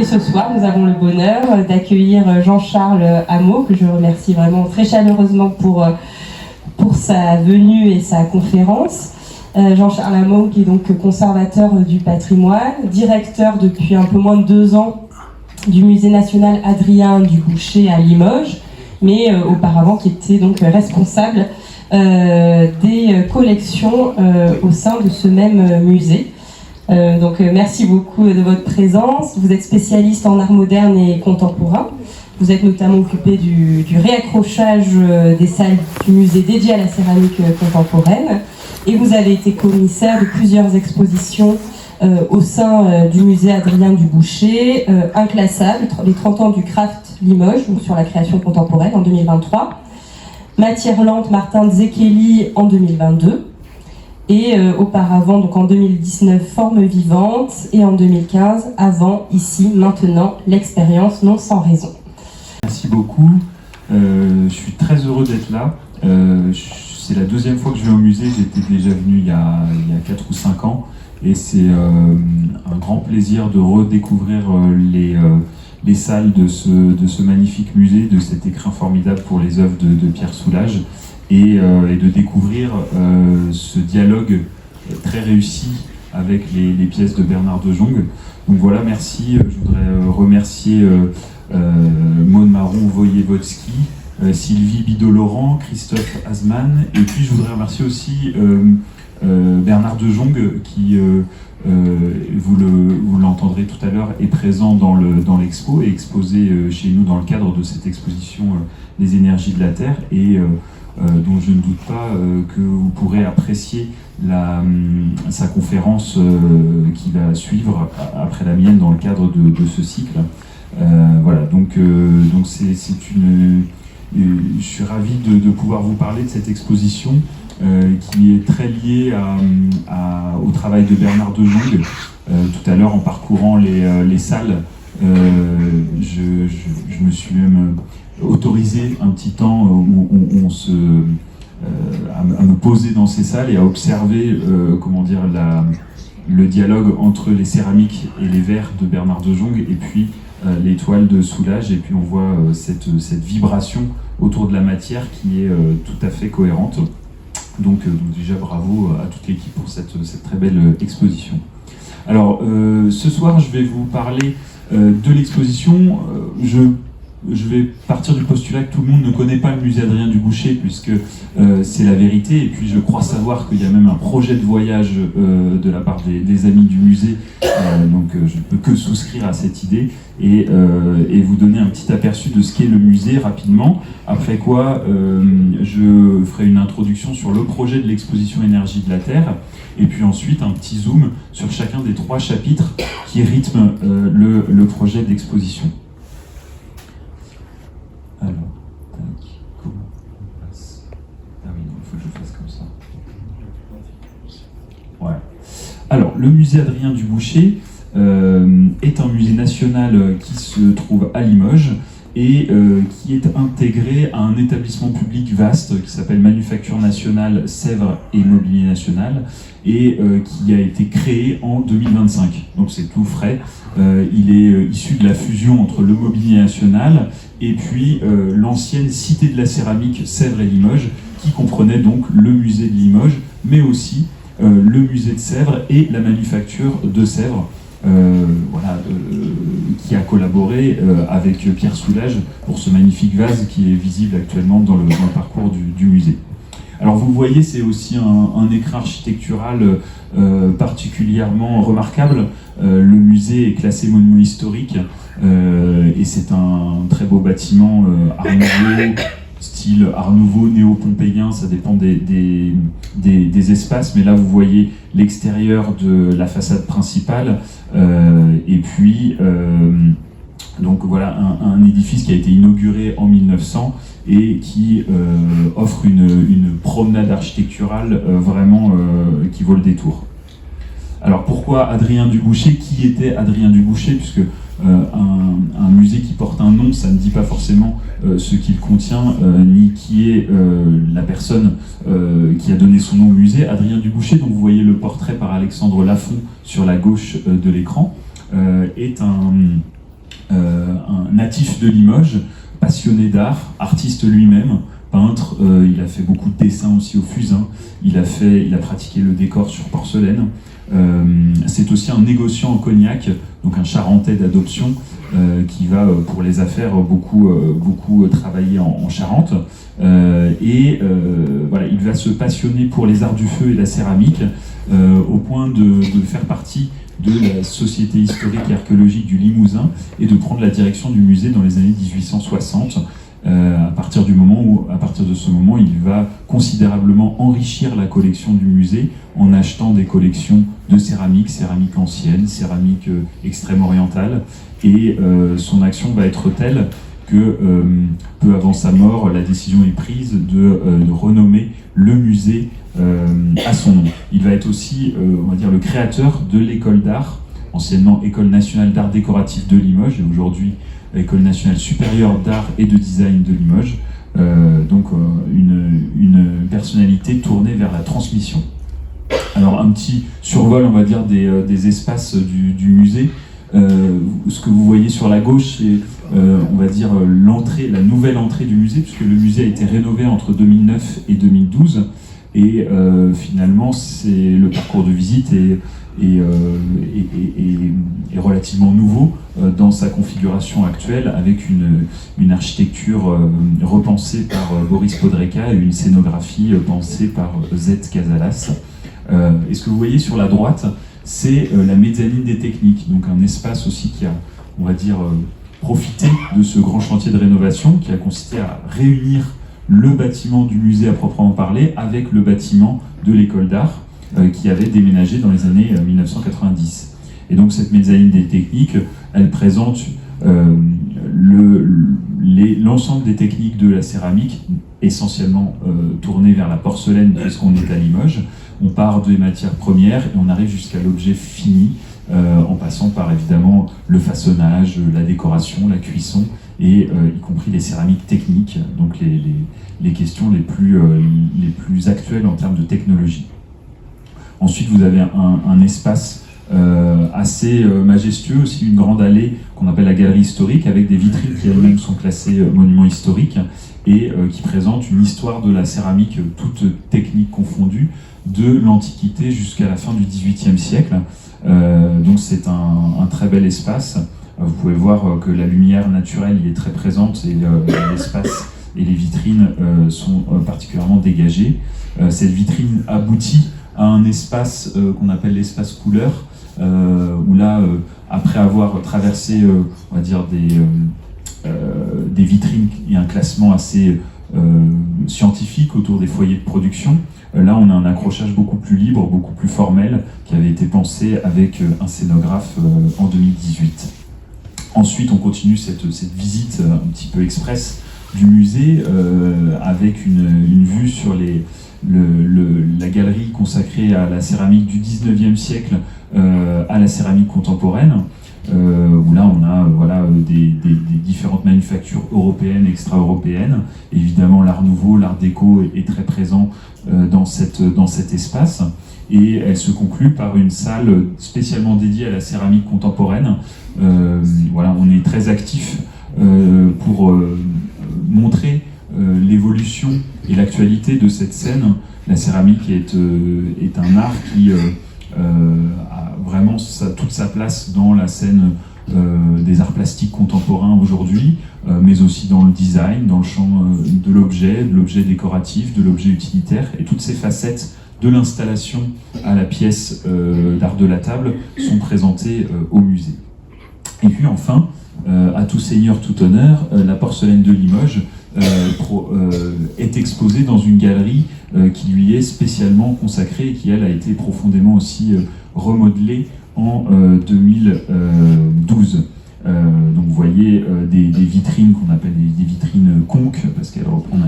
Et ce soir, nous avons le bonheur d'accueillir Jean-Charles Hameau, que je remercie vraiment très chaleureusement pour sa venue et sa conférence. Jean-Charles Hameau, qui est donc conservateur du patrimoine, directeur depuis un peu moins de 2 ans du musée national Adrien du Boucher à Limoges, mais auparavant qui était donc responsable des collections au sein de ce même musée. Donc merci beaucoup de votre présence. Vous êtes spécialiste en art moderne et contemporain. Vous êtes notamment occupé du réaccrochage des salles du musée dédié à la céramique contemporaine. Et vous avez été commissaire de plusieurs expositions au sein du musée Adrien du Boucher, inclassable, les 30 ans du Craft Limoges, donc sur la création contemporaine en 2023, Matière lente Martin Zekeli en 2022, et auparavant, donc en 2019, Forme vivante, et en 2015, Avant, ici, maintenant, l'expérience non sans raison. Merci beaucoup, je suis très heureux d'être là. C'est la 2e fois que je vais au musée, j'étais déjà venu il y a 4 ou 5 ans, et c'est un grand plaisir de redécouvrir les salles de ce magnifique musée, de cet écrin formidable pour les œuvres de Pierre Soulages, et de découvrir ce dialogue très réussi avec les pièces de Bernard de Jonghe. Donc voilà, merci. Je voudrais remercier Maud Marron-Voyevodski, Sylvie Bidot-Laurent, Christophe Hasman, et puis je voudrais remercier aussi Bernard de Jonghe qui, vous l'entendrez tout à l'heure, est présent dans l'expo et exposé chez nous dans le cadre de cette exposition Les énergies de la Terre, et dont je ne doute pas que vous pourrez apprécier sa conférence qui va suivre après la mienne dans le cadre de ce cycle. Voilà, donc je suis ravi de pouvoir vous parler de cette exposition qui est très liée au travail de Bernard de Jonghe. Tout à l'heure, en parcourant les salles, je me suis même autorisé un petit temps où à me poser dans ces salles et à observer le dialogue entre les céramiques et les verres de Bernard de Jonghe et puis les toiles de Soulages, et puis on voit cette vibration autour de la matière qui est tout à fait cohérente. Donc déjà bravo à toute l'équipe pour cette très belle exposition. Alors ce soir je vais vous parler de l'exposition. Je vais partir du postulat que tout le monde ne connaît pas le musée Adrien du Boucher, puisque c'est la vérité, et puis je crois savoir qu'il y a même un projet de voyage de la part des amis du musée, donc je ne peux que souscrire à cette idée et vous donner un petit aperçu de ce qu'est le musée rapidement, après quoi je ferai une introduction sur le projet de l'exposition Énergie de la Terre, et puis ensuite un petit zoom sur chacun des 3 chapitres qui rythment le projet d'exposition. Alors, tac, comment on passe? Ah oui, il faut que je fasse comme ça. Ouais. Alors, le musée Adrien du Boucher est un musée national qui se trouve à Limoges et qui est intégré à un établissement public vaste qui s'appelle Manufacture Nationale, Sèvres et Mobilier National, et qui a été créé en 2025. Donc c'est tout frais. Il est issu de la fusion entre le Mobilier National et puis l'ancienne Cité de la Céramique Sèvres et Limoges, qui comprenait donc le musée de Limoges, mais aussi le musée de Sèvres et la manufacture de Sèvres, qui a collaboré avec Pierre Soulages pour ce magnifique vase qui est visible actuellement dans le parcours du musée. Alors vous voyez, c'est aussi un écrin architectural particulièrement remarquable. Le musée est classé monument historique et c'est un très beau bâtiment Art Nouveau, style Art Nouveau, néo-pompéien, ça dépend des espaces, mais là vous voyez l'extérieur de la façade principale, et puis donc voilà un édifice qui a été inauguré en 1900 et qui offre une promenade architecturale vraiment qui vaut le détour. Alors pourquoi Adrien du Boucher? Qui était Adrien du Boucher? Puisque un musée qui porte un nom, ça ne dit pas forcément ce qu'il contient, ni qui est la personne qui a donné son nom au musée. Adrien du Boucher, dont vous voyez le portrait par Alexandre Lafont sur la gauche de l'écran, est un natif de Limoges, passionné d'art, artiste lui-même, peintre, il a fait beaucoup de dessins aussi au fusain, il a pratiqué le décor sur porcelaine. C'est aussi un négociant en cognac, donc un Charentais d'adoption, qui va pour les affaires beaucoup travailler en Charente. Voilà, il va se passionner pour les arts du feu et la céramique, au point de faire partie de la Société historique et archéologique du Limousin et de prendre la direction du musée dans les années 1860. À partir de ce moment, il va considérablement enrichir la collection du musée en achetant des collections de céramique ancienne, céramique extrême orientale, et son action va être telle que peu avant sa mort, la décision est prise de renommer le musée à son nom. Il va être aussi, on va dire, le créateur de l'école d'art, anciennement École nationale d'art décoratif de Limoges, et aujourd'hui École nationale supérieure d'art et de design de Limoges. Donc une personnalité tournée vers la transmission. Alors un petit survol, on va dire, des espaces du musée. Ce que vous voyez sur la gauche, c'est on va dire la nouvelle entrée du musée, puisque le musée a été rénové entre 2009 et 2012, et finalement c'est le parcours de visite est relativement nouveau dans sa configuration actuelle, avec une architecture repensée par Boris Podreka et une scénographie pensée par Z Casalas. Et ce que vous voyez sur la droite, c'est la mezzanine des techniques, donc un espace aussi qui a, on va dire, profité de ce grand chantier de rénovation qui a consisté à réunir le bâtiment du musée à proprement parler avec le bâtiment de l'école d'art qui avait déménagé dans les années 1990. Et donc cette mezzanine des techniques, elle présente l'ensemble des techniques de la céramique, essentiellement tournées vers la porcelaine puisqu'on est à Limoges. On part des matières premières et on arrive jusqu'à l'objet fini, en passant par évidemment le façonnage, la décoration, la cuisson, et y compris les céramiques techniques, donc les questions les plus actuelles en termes de technologie. Ensuite, vous avez un espace assez majestueux, aussi une grande allée qu'on appelle la galerie historique, avec des vitrines qui elles-mêmes sont classées monuments historiques et qui présentent une histoire de la céramique, toute technique confondue, de l'Antiquité jusqu'à la fin du XVIIIe siècle. Donc c'est un très bel espace. Vous pouvez voir que la lumière naturelle est très présente et l'espace et les vitrines sont particulièrement dégagées. Cette vitrine aboutit à un espace qu'on appelle l'espace couleur, où là, après avoir traversé, on va dire, des vitrines et un classement assez scientifique autour des foyers de production, là on a un accrochage beaucoup plus libre, beaucoup plus formel, qui avait été pensé avec un scénographe en 2018. Ensuite, on continue cette visite un petit peu express du musée avec une vue sur la galerie consacrée à la céramique du 19e siècle à la céramique contemporaine, où là on a des différentes manufactures européennes, extra-européennes. Évidemment, l'art nouveau, l'art déco est très présent dans cet espace. Et elle se conclut par une salle spécialement dédiée à la céramique contemporaine. On est très actif pour montrer l'évolution et l'actualité de cette scène. La céramique est un art qui a vraiment toute sa place dans la scène des arts plastiques contemporains aujourd'hui, mais aussi dans le design, dans le champ de l'objet décoratif, de l'objet utilitaire, et toutes ces facettes de l'installation à la pièce d'art de la table sont présentées au musée. Et puis enfin, à tout seigneur, tout honneur, la porcelaine de Limoges est exposée dans une galerie qui lui est spécialement consacrée et qui, elle, a été profondément aussi remodelée en 2012. Donc vous voyez des vitrines qu'on appelle des vitrines conques, parce qu'elles reprennent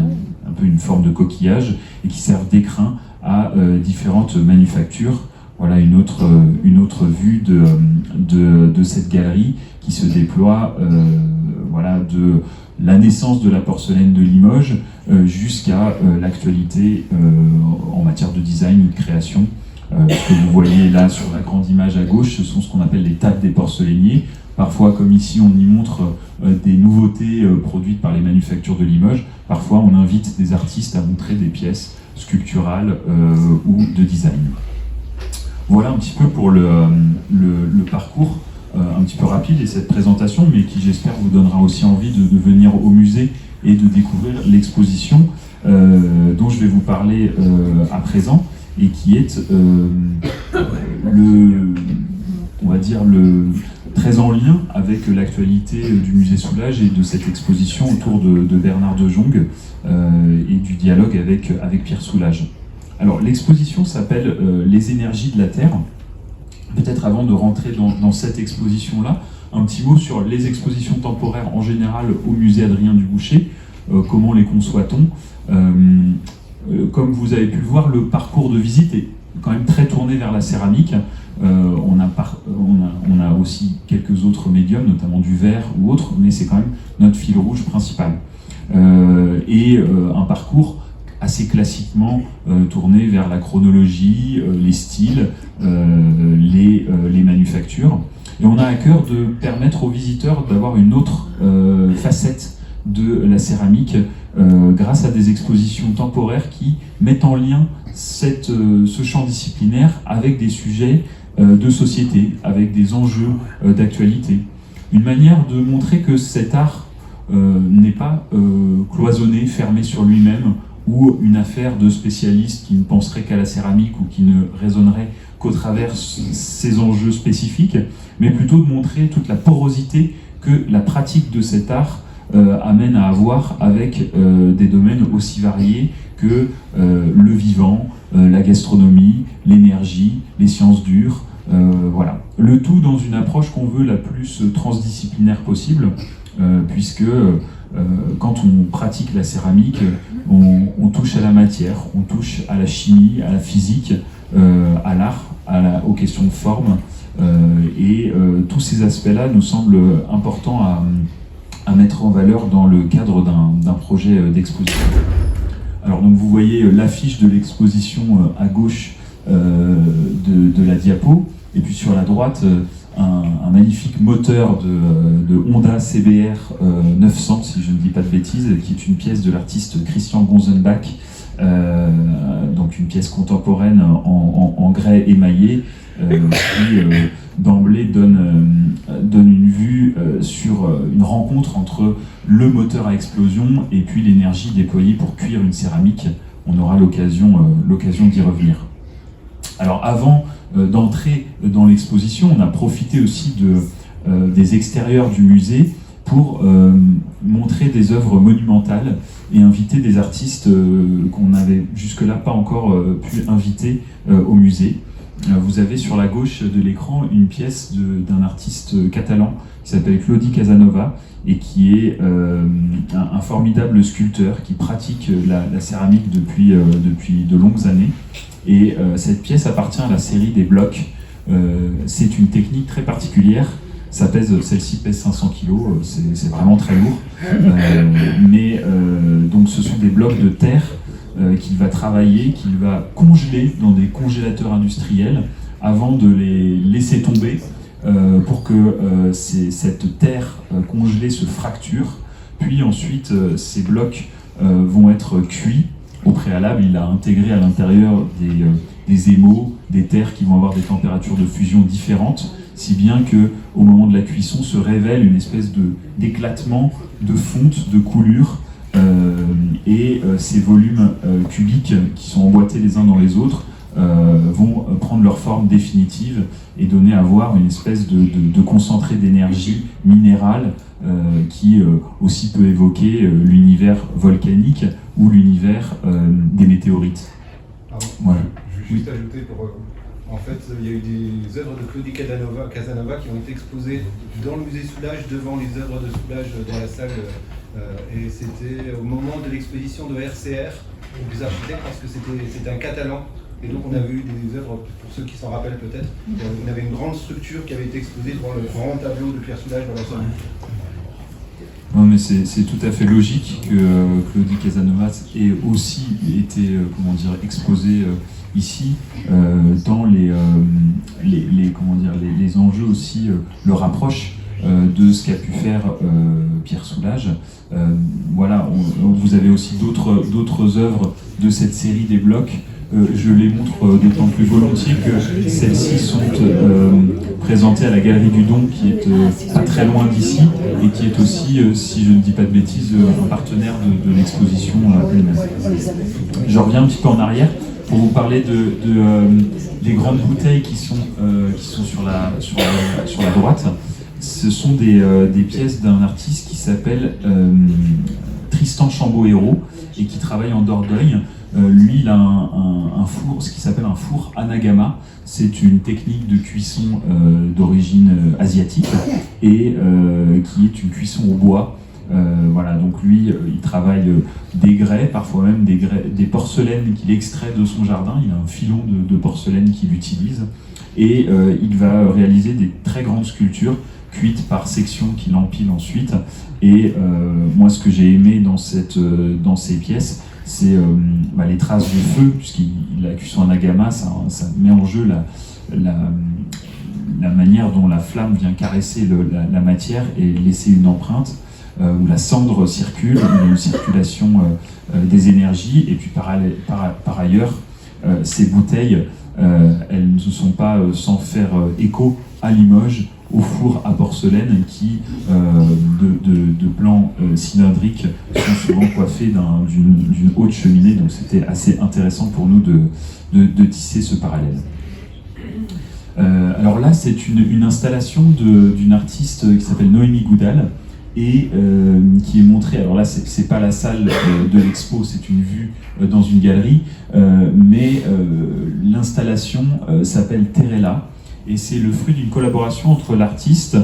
un peu une forme de coquillage et qui servent d'écrin à différentes manufactures. Voilà une autre vue de cette galerie qui se déploie de la naissance de la porcelaine de Limoges jusqu'à l'actualité en matière de design ou de création Ce que vous voyez là sur la grande image à gauche, ce sont ce qu'on appelle les tables des porcelainiers. Parfois, comme ici, on y montre des nouveautés produites par les manufactures de Limoges. Parfois, on invite des artistes à montrer des pièces sculpturales ou de design. Voilà un petit peu pour le parcours un petit peu rapide et cette présentation, mais qui, j'espère, vous donnera aussi envie de venir au musée et de découvrir l'exposition dont je vais vous parler à présent et qui est on va dire très en lien avec l'actualité du musée Soulages et de cette exposition autour de Bernard de Jonghe et du dialogue avec Pierre Soulages. Alors l'exposition s'appelle Les énergies de la Terre. Peut-être avant de rentrer dans cette exposition-là, un petit mot sur les expositions temporaires en général au musée Adrien Dubouché. Comment les conçoit-on? Comme vous avez pu le voir, le parcours de visite est quand même très tourné vers la céramique. On a aussi quelques autres médiums, notamment du verre ou autres, mais c'est quand même notre fil rouge principal. Un parcours assez classiquement tourné vers la chronologie, les styles, les manufactures. Et on a à cœur de permettre aux visiteurs d'avoir une autre facette de la céramique grâce à des expositions temporaires qui mettent en lien ce champ disciplinaire avec des sujets de société, avec des enjeux d'actualité. Une manière de montrer que cet art n'est pas cloisonné, fermé sur lui-même, ou une affaire de spécialistes qui ne penseraient qu'à la céramique ou qui ne raisonneraient qu'au travers ces enjeux spécifiques, mais plutôt de montrer toute la porosité que la pratique de cet art amène à avoir avec des domaines aussi variés que le vivant, la gastronomie, l'énergie, les sciences dures, voilà. Le tout dans une approche qu'on veut la plus transdisciplinaire possible, puisque quand on pratique la céramique, on touche à la matière, on touche à la chimie, à la physique, à l'art, aux questions de forme, tous ces aspects-là nous semblent importants à mettre en valeur dans le cadre d'un projet d'exposition. Alors donc vous voyez l'affiche de l'exposition à gauche de la diapo, et puis sur la droite un magnifique moteur de Honda CBR 900, si je ne dis pas de bêtises, qui est une pièce de l'artiste Christian Gonzenbach, donc une pièce contemporaine en grès émaillé, qui d'emblée donne une vue sur une rencontre entre le moteur à explosion et puis l'énergie déployée pour cuire une céramique. On aura l'occasion d'y revenir. Alors avant d'entrer dans l'exposition, on a profité aussi des extérieurs du musée pour montrer des œuvres monumentales et inviter des artistes qu'on n'avait jusque-là pas encore pu inviter au musée. Vous avez sur la gauche de l'écran une pièce d'un artiste catalan qui s'appelle Claudi Casanova et qui est un formidable sculpteur qui pratique la céramique depuis de longues années. Et cette pièce appartient à la série des blocs. C'est une technique très particulière. Celle-ci pèse 500 kg, c'est vraiment très lourd. Donc ce sont des blocs de terre qu'il va travailler, qu'il va congeler dans des congélateurs industriels avant de les laisser tomber pour que cette terre congelée se fracture. Puis ensuite, ces blocs vont être cuits. Au préalable, il a intégré à l'intérieur des émaux, des terres qui vont avoir des températures de fusion différentes, si bien qu'au moment de la cuisson se révèle une espèce d'éclatement, de fonte, de coulure, et ces volumes cubiques qui sont emboîtés les uns dans les autres vont prendre leur forme définitive et donner à voir une espèce de concentré d'énergie minérale qui aussi peut évoquer l'univers volcanique ou l'univers des météorites. Pardon, voilà. Je vais juste ajouter en fait, il y a eu des œuvres de Claudi Casanova qui ont été exposées dans le musée Soulages, devant les œuvres de Soulages dans la salle. Et c'était au moment de l'exposition de RCR, des architectes, parce que c'était un Catalan. Et donc on avait eu des œuvres, pour ceux qui s'en rappellent peut-être, on avait une grande structure qui avait été exposée devant le grand tableau de Pierre Soulages dans la salle. Non, mais c'est tout à fait logique que Claudi Casanova ait aussi été exposé ici, dans les enjeux aussi le rapprochent de ce qu'a pu faire Pierre Soulages. Voilà, vous avez aussi d'autres œuvres de cette série des blocs. Je les montre d'autant plus volontiers que celles-ci sont présentées à la Galerie du Don, qui est pas très loin d'ici, et qui est aussi, si je ne dis pas de bêtises, un partenaire de l'exposition elle-même. Je reviens un petit peu en arrière pour vous parler des grandes bouteilles qui sont sur la droite. Ce sont des pièces d'un artiste qui s'appelle Tristan Chambaud-Hérault et qui travaille en Dordogne. Lui, il a un four, ce qui s'appelle un four anagama. C'est une technique de cuisson d'origine asiatique et qui est une cuisson au bois. Voilà, donc lui, il travaille des grès, parfois même des porcelaines qu'il extrait de son jardin. Il a un filon de porcelaine qu'il utilise et il va réaliser des très grandes sculptures cuites par section qu'il empile ensuite. Et moi, ce que j'ai aimé dans ces pièces, c'est les traces du feu, puisqu'il a cuisson anagama, ça met en jeu la manière dont la flamme vient caresser la matière et laisser une empreinte, où la cendre circule, il y a une circulation des énergies, et puis par ailleurs, ces bouteilles, elles ne sont pas sans faire écho à Limoges, au four à porcelaine qui, de plans cylindriques, sont souvent coiffés d'une haute cheminée. Donc c'était assez intéressant pour nous de tisser ce parallèle. Alors là, c'est une installation d'une artiste qui s'appelle Noémie Goudal et qui est montrée. Alors là, c'est pas la salle de l'expo, c'est une vue dans une galerie, mais l'installation s'appelle Terella. Et c'est le fruit d'une collaboration entre l'artiste,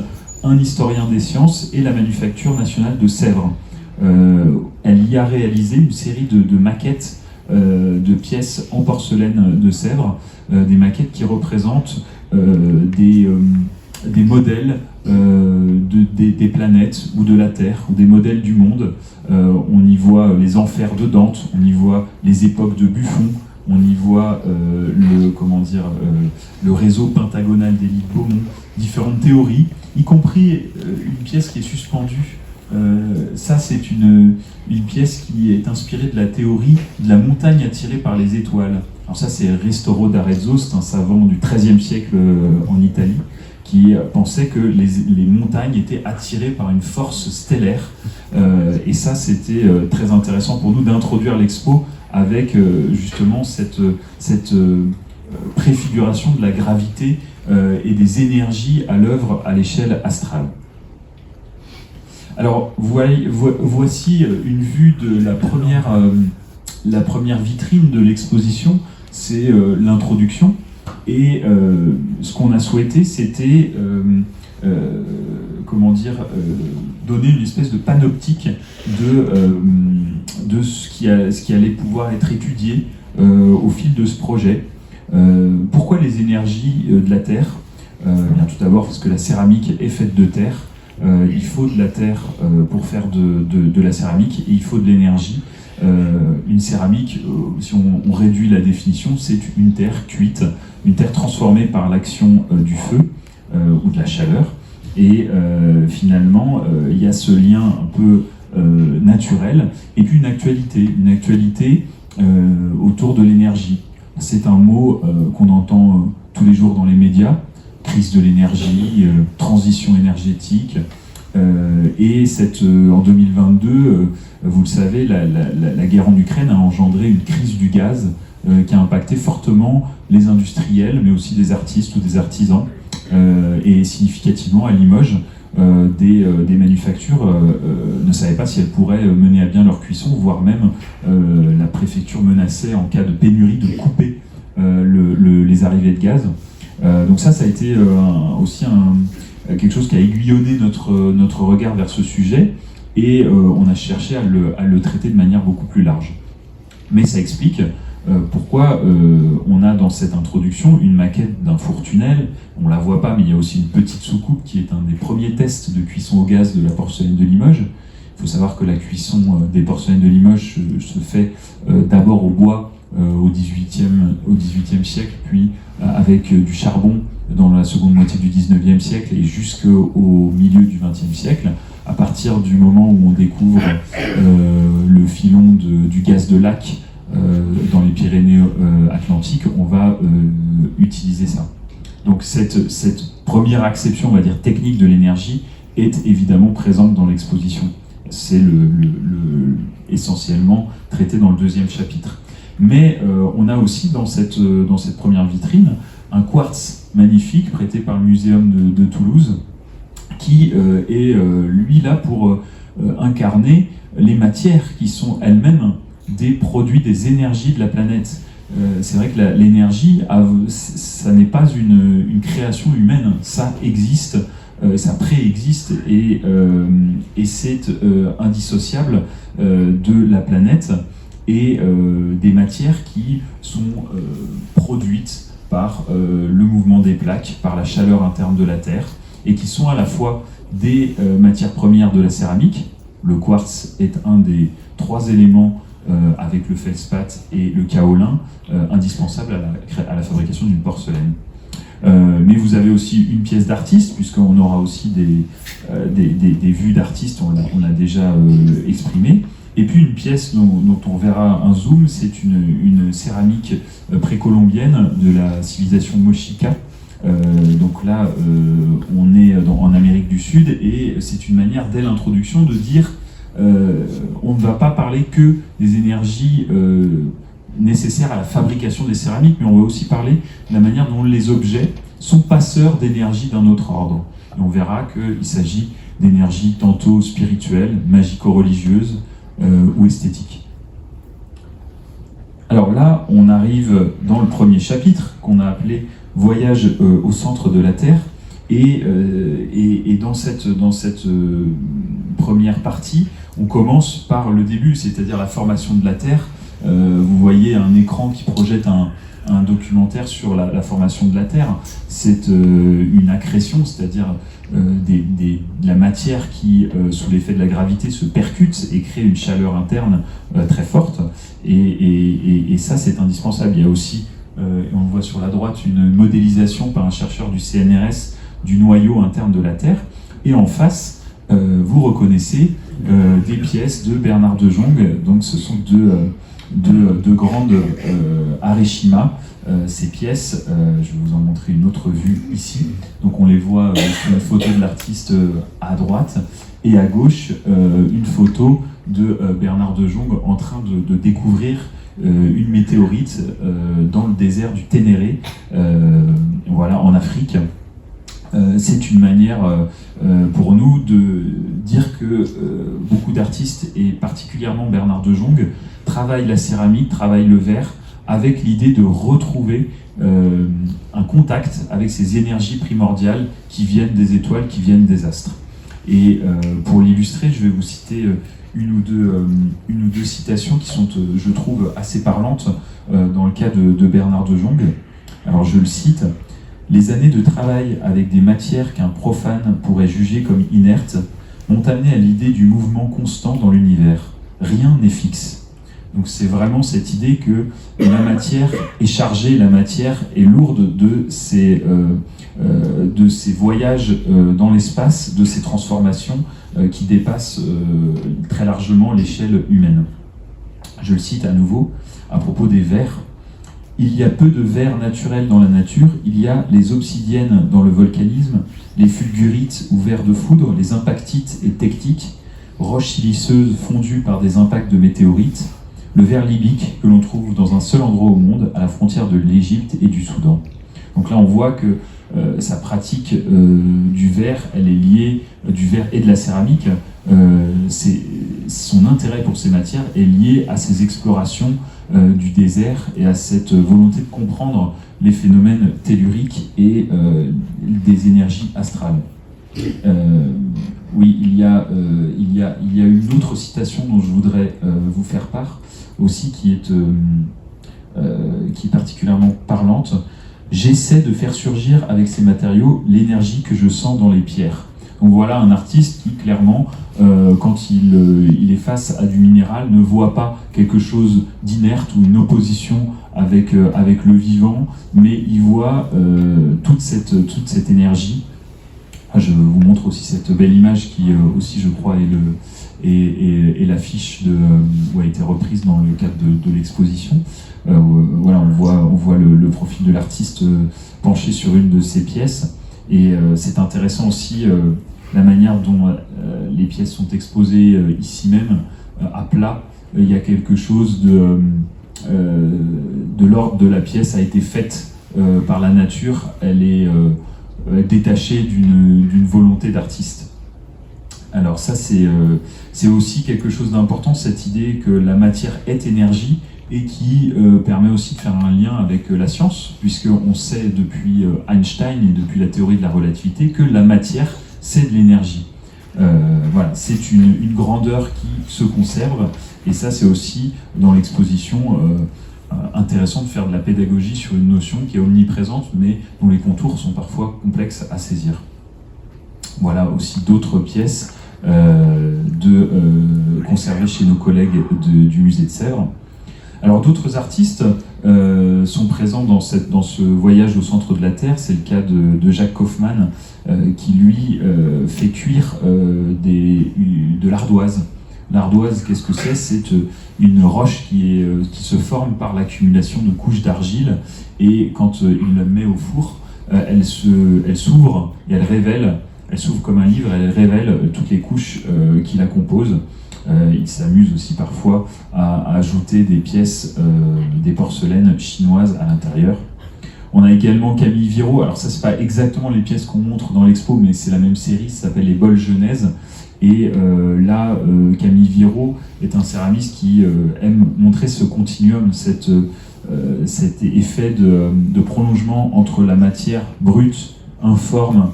un historien des sciences et la Manufacture nationale de Sèvres. Elle y a réalisé une série de maquettes de pièces en porcelaine de Sèvres, des maquettes qui représentent des modèles des planètes ou de la Terre, ou des modèles du monde. On y voit les enfers de Dante, on y voit les époques de Buffon, on y voit le réseau pentagonal d'Élie de Beaumont, différentes théories, y compris une pièce qui est suspendue. Ça, c'est une pièce qui est inspirée de la théorie de la montagne attirée par les étoiles. Alors ça, c'est Ristoro d'Arezzo, c'est un savant du XIIIe siècle en Italie, qui pensait que les montagnes étaient attirées par une force stellaire. Et ça, c'était très intéressant pour nous d'introduire l'expo avec justement cette préfiguration de la gravité et des énergies à l'œuvre à l'échelle astrale. Alors voici une vue de la première vitrine de l'exposition, c'est l'introduction. Et ce qu'on a souhaité, c'était donner une espèce de panoptique de ce qui allait pouvoir être étudié au fil de ce projet. Pourquoi les énergies de la Terre ? Bien, tout d'abord parce que la céramique est faite de terre. Il faut de la terre pour faire de la céramique et il faut de l'énergie. Une céramique, si on réduit la définition, c'est une terre cuite, une terre transformée par l'action du feu ou de la chaleur. Et finalement, il y a ce lien un peu naturel et puis une actualité autour de l'énergie. C'est un mot qu'on entend tous les jours dans les médias, crise de l'énergie, transition énergétique. Et en 2022, vous le savez, la guerre en Ukraine a engendré une crise du gaz qui a impacté fortement les industriels, mais aussi des artistes ou des artisans. Et significativement, à Limoges, des manufactures ne savaient pas si elles pourraient mener à bien leur cuisson, voire même la préfecture menaçait, en cas de pénurie, de couper les arrivées de gaz. Donc ça a été aussi quelque chose qui a aiguillonné notre regard vers ce sujet, et on a cherché à le traiter de manière beaucoup plus large. Mais ça explique pourquoi on a dans cette introduction une maquette d'un four-tunnel. On ne la voit pas, mais il y a aussi une petite soucoupe qui est un des premiers tests de cuisson au gaz de la porcelaine de Limoges. Il faut savoir que la cuisson des porcelaines de Limoges se fait d'abord au bois au XVIIIe siècle, puis avec du charbon dans la seconde moitié du XIXe siècle et jusqu'au milieu du XXe siècle. À partir du moment où on découvre le filon du gaz de lac dans les Pyrénées Atlantiques, on va utiliser ça. Donc cette première acception, on va dire, technique de l'énergie est évidemment présente dans l'exposition. C'est essentiellement traité dans le deuxième chapitre. Mais on a aussi dans cette première vitrine un quartz magnifique prêté par le Muséum de Toulouse qui est lui là pour incarner les matières qui sont elles-mêmes des produits des énergies de la planète. C'est vrai que l'énergie, ça n'est pas une création humaine, ça existe, ça préexiste et c'est indissociable de la planète et des matières qui sont produites par le mouvement des plaques, par la chaleur interne de la Terre, et qui sont à la fois des matières premières de la céramique. Le quartz est un des 3 éléments avec le feldspath et le kaolin indispensables à la fabrication d'une porcelaine. Mais vous avez aussi une pièce d'artiste, puisqu'on aura aussi des vues d'artistes, on l'a déjà exprimé. Et puis une pièce dont on verra un zoom, c'est une céramique précolombienne de la civilisation Mochica. Donc là, on est en Amérique du Sud et c'est une manière, dès l'introduction, de dire on ne va pas parler que des énergies nécessaires à la fabrication des céramiques, mais on va aussi parler de la manière dont les objets sont passeurs d'énergie d'un autre ordre. Et on verra qu'il s'agit d'énergie tantôt spirituelle, magico-religieuse ou esthétique. Alors là, on arrive dans le premier chapitre qu'on a appelé « Voyage au centre de la Terre ». Et dans cette première partie, on commence par le début, c'est-à-dire la formation de la Terre. Vous voyez un écran qui projette un documentaire sur la formation de la Terre. C'est une accrétion, c'est-à-dire de la matière qui, sous l'effet de la gravité, se percute et crée une chaleur interne très forte. Et ça, c'est indispensable. Il y a aussi, on le voit sur la droite, une modélisation par un chercheur du CNRS du noyau interne de la Terre. Et en face, vous reconnaissez des pièces de Bernard de Jongue. Donc ce sont deux grandes Areshima. Ces pièces, je vais vous en montrer une autre vue ici. Donc on les voit sur une photo de l'artiste à droite et à gauche une photo de Bernard de Jongue en train de découvrir une météorite dans le désert du Ténéré, voilà, en Afrique. C'est une manière pour nous de dire que beaucoup d'artistes, et particulièrement Bernard de Jongue, travaillent la céramique, travaillent le verre, avec l'idée de retrouver un contact avec ces énergies primordiales qui viennent des étoiles, qui viennent des astres. Et pour l'illustrer, je vais vous citer une ou deux citations qui sont, je trouve, assez parlantes dans le cas de Bernard de Jongue. Alors je le cite: « Les années de travail avec des matières qu'un profane pourrait juger comme inertes m'ont amené à l'idée du mouvement constant dans l'univers. Rien n'est fixe. » Donc c'est vraiment cette idée que la matière est chargée, la matière est lourde de ces voyages dans l'espace, de ces transformations qui dépassent très largement l'échelle humaine. Je le cite à nouveau à propos des vers. « Il y a peu de vers naturels dans la nature, il y a les obsidiennes dans le volcanisme, les fulgurites ou vers de foudre, les impactites et tectiques, roches siliceuses fondues par des impacts de météorites, le verre libyque que l'on trouve dans un seul endroit au monde, à la frontière de l'Égypte et du Soudan. » Donc là, on voit que sa pratique du verre, elle est liée, du verre et de la céramique, son intérêt pour ces matières est lié à ses explorations du désert et à cette volonté de comprendre les phénomènes telluriques et des énergies astrales. Oui, il y a une autre citation dont je voudrais vous faire part aussi qui est particulièrement parlante. « J'essaie de faire surgir avec ces matériaux l'énergie que je sens dans les pierres. Donc voilà un artiste qui clairement, quand il est face à du minéral, ne voit pas quelque chose d'inerte ou une opposition avec le vivant, mais il voit toute cette énergie. Je vous montre aussi cette belle image qui aussi, je crois, est l'affiche où a été reprise dans le cadre de l'exposition. Voilà, on voit le profil de l'artiste penché sur une de ses pièces, et c'est intéressant aussi la manière dont les pièces sont exposées ici même à plat. Il y a quelque chose de l'ordre de la pièce a été faite par la nature. Elle est détachée d'une volonté d'artiste. Alors ça, c'est aussi quelque chose d'important, cette idée que la matière est énergie, et qui permet aussi de faire un lien avec la science, puisqu'on sait depuis Einstein et depuis la théorie de la relativité que la matière, c'est de l'énergie. Voilà, c'est une grandeur qui se conserve, et ça c'est aussi dans l'exposition intéressant de faire de la pédagogie sur une notion qui est omniprésente, mais dont les contours sont parfois complexes à saisir. Voilà aussi d'autres pièces conservées chez nos collègues du musée de Sèvres. Alors d'autres artistes sont présents dans ce voyage au centre de la Terre. C'est le cas de Jacques Kaufmann, qui lui fait cuire de l'ardoise. L'ardoise, qu'est-ce que c'est? C'est une roche qui se forme par l'accumulation de couches d'argile, et quand il la met au four, elle s'ouvre et elle révèle, elle s'ouvre comme un livre, elle révèle toutes les couches qui la composent. Il s'amuse aussi parfois à ajouter des pièces, des porcelaines chinoises à l'intérieur. On a également Camille Viro. Alors ça, c'est pas exactement les pièces qu'on montre dans l'expo, mais c'est la même série, ça s'appelle les bols Genèse. Et là, Camille Viro est un céramiste qui aime montrer ce continuum, cet effet de prolongement entre la matière brute, informe,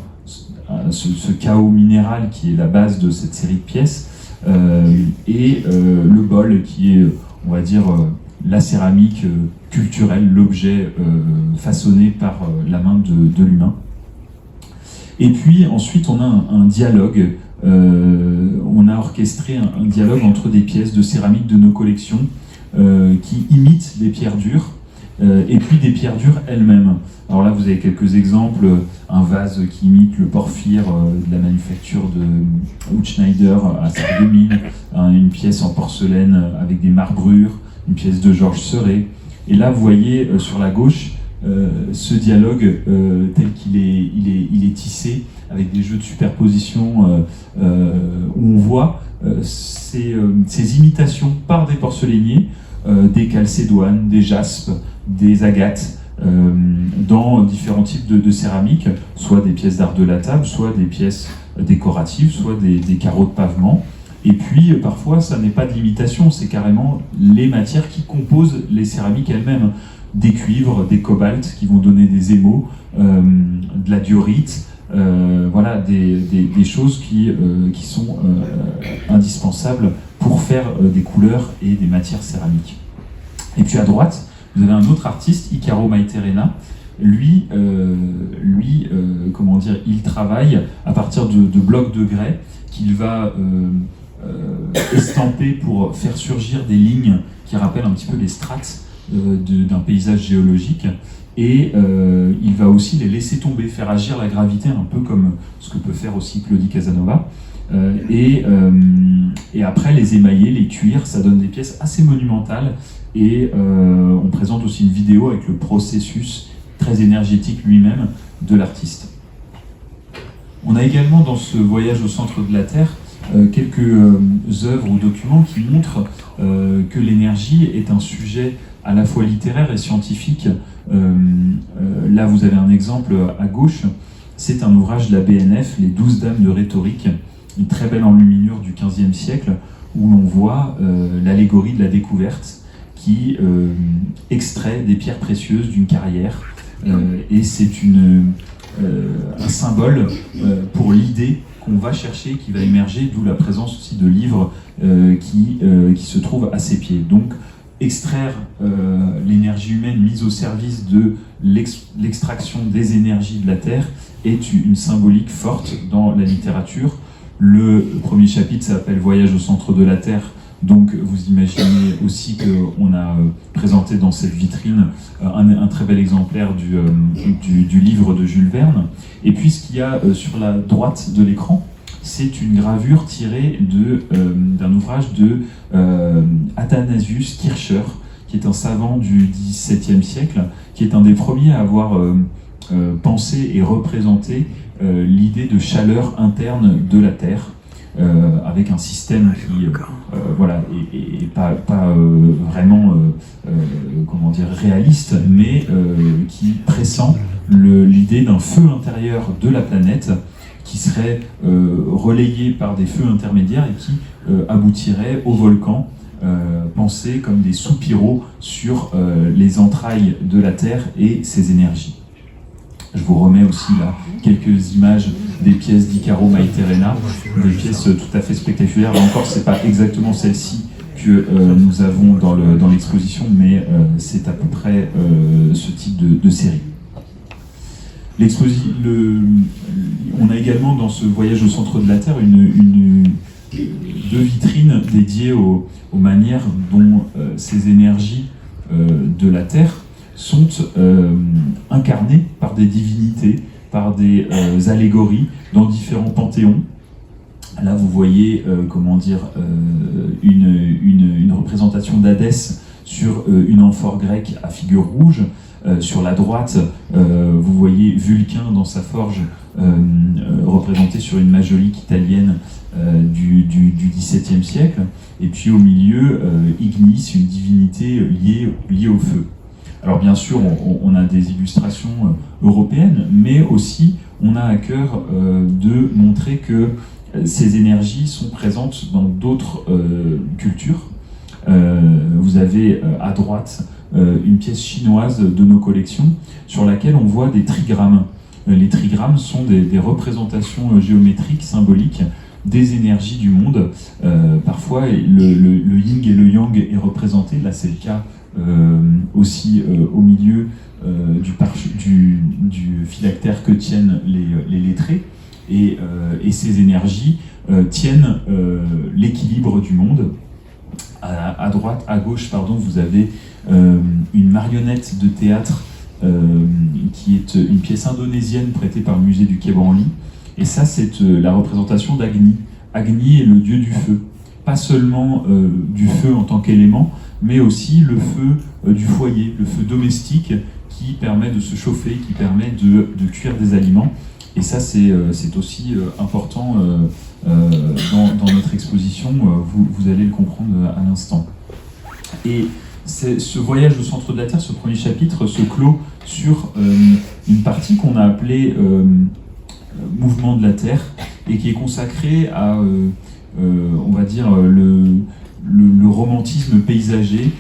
ce chaos minéral qui est la base de cette série de pièces, et le bol qui est, on va dire, la céramique culturelle, l'objet façonné par la main de l'humain. Et puis ensuite on a un dialogue, on a orchestré un dialogue entre des pièces de céramique de nos collections qui imitent des pierres dures, et puis des pierres dures elles-mêmes. Alors là, vous avez quelques exemples, un vase qui imite le porphyre de la manufacture de Hutschneider à Sarreguemines, une pièce en porcelaine avec des marbrures, une pièce de Georges Seuret. Et là, vous voyez sur la gauche ce dialogue tel qu'il est tissé, avec des jeux de superposition où on voit ces imitations par des porcelainiers, des calcédoines, des jaspes, des agates, dans différents types de céramique, soit des pièces d'art de la table, soit des pièces décoratives, soit des carreaux de pavement. Et puis parfois ça n'est pas de l'imitation, c'est carrément les matières qui composent les céramiques elles-mêmes. Des cuivres, des cobaltes qui vont donner des émaux, de la diorite, voilà, des choses qui sont indispensables pour faire des couleurs et des matières céramiques. Et puis à droite, vous avez un autre artiste, Icaro Maiterena. Lui, comment dire, il travaille à partir de blocs de grès qu'il va estamper pour faire surgir des lignes qui rappellent un petit peu les strates d'un paysage géologique, et il va aussi les laisser tomber, faire agir la gravité, un peu comme ce que peut faire aussi Claudie Casanova, et après les émailler, les cuire, ça donne des pièces assez monumentales, et on présente aussi une vidéo avec le processus très énergétique lui-même de l'artiste. On a également dans ce voyage au centre de la Terre quelques œuvres ou documents qui montrent que l'énergie est un sujet à la fois littéraire et scientifique. Là, vous avez un exemple à gauche. C'est un ouvrage de la BNF, Les 12 Dames de rhétorique, une très belle enluminure du XVe siècle, où l'on voit l'allégorie de la découverte qui extrait des pierres précieuses d'une carrière. Et c'est un symbole pour l'idée qu'on va chercher, qui va émerger, d'où la présence aussi de livres qui se trouvent à ses pieds. Donc, extraire l'énergie humaine mise au service de l'extraction des énergies de la Terre est une symbolique forte dans la littérature. Le premier chapitre s'appelle « Voyage au centre de la Terre », donc vous imaginez aussi qu'on a présenté dans cette vitrine un très bel exemplaire du livre de Jules Verne. Et puis ce qu'il y a sur la droite de l'écran, c'est une gravure tirée d'un ouvrage de Athanasius Kircher, qui est un savant du XVIIe siècle, qui est un des premiers à avoir pensé et représenté l'idée de chaleur interne de la Terre, avec un système qui est pas vraiment comment dire, réaliste, mais qui pressent l'idée d'un feu intérieur de la planète qui serait relayé par des feux intermédiaires et qui aboutirait au volcan, pensés comme des soupiraux sur les entrailles de la Terre et ses énergies. Je vous remets aussi là quelques images des pièces d'Icaro Maiterena, des pièces tout à fait spectaculaires. Là encore, c'est pas exactement celle-ci que nous avons dans l'exposition, mais c'est à peu près ce type de série. On a également dans ce voyage au centre de la Terre deux vitrines dédiées aux manières dont ces énergies de la Terre sont incarnées par des divinités, par des allégories dans différents panthéons. Là, vous voyez une représentation d'Hadès sur une amphore grecque à figure rouge. Sur la droite, vous voyez Vulcain dans sa forge, représenté sur une majolique italienne du XVIIe siècle. Et puis au milieu, Ignis, une divinité liée au feu. Alors bien sûr, on a des illustrations européennes, mais aussi on a à cœur de montrer que ces énergies sont présentes dans d'autres cultures. Vous avez à droite une pièce chinoise de nos collections sur laquelle on voit des trigrammes. Les trigrammes sont des représentations géométriques, symboliques des énergies du monde. Parfois, le yin et le yang est représenté. Là, c'est le cas aussi au milieu du phylactère que tiennent les lettrés. Et ces énergies tiennent l'équilibre du monde. À droite, à gauche, vous avez une marionnette de théâtre qui est une pièce indonésienne prêtée par le musée du Quai Branly. Et ça, c'est la représentation d'Agni. Agni est le dieu du feu. Pas seulement du feu en tant qu'élément, mais aussi le feu du foyer, le feu domestique qui permet de se chauffer, qui permet de cuire des aliments. Et ça, c'est aussi important dans notre exposition. Vous allez le comprendre à l'instant. Et ce voyage au centre de la Terre, ce premier chapitre, se clôt sur une partie qu'on a appelée Mouvement de la Terre et qui est consacrée à, on va dire, le romantisme paysager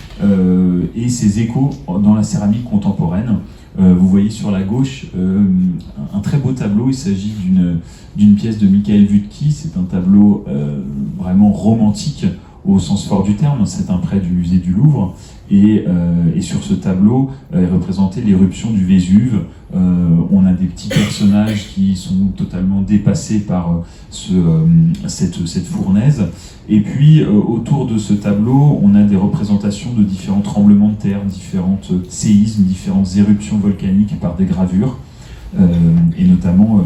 et ses échos dans la céramique contemporaine. Vous voyez sur la gauche un très beau tableau. Il s'agit d'une pièce de Michael Wutki. C'est un tableau vraiment romantique au sens fort du terme. C'est un prêt du musée du Louvre. Et sur ce tableau est représentée l'éruption du Vésuve. On a des petits personnages qui sont totalement dépassés par cette fournaise. Et puis autour de ce tableau, on a des représentations de différents tremblements de terre, différents séismes, différentes éruptions volcaniques par des gravures, et notamment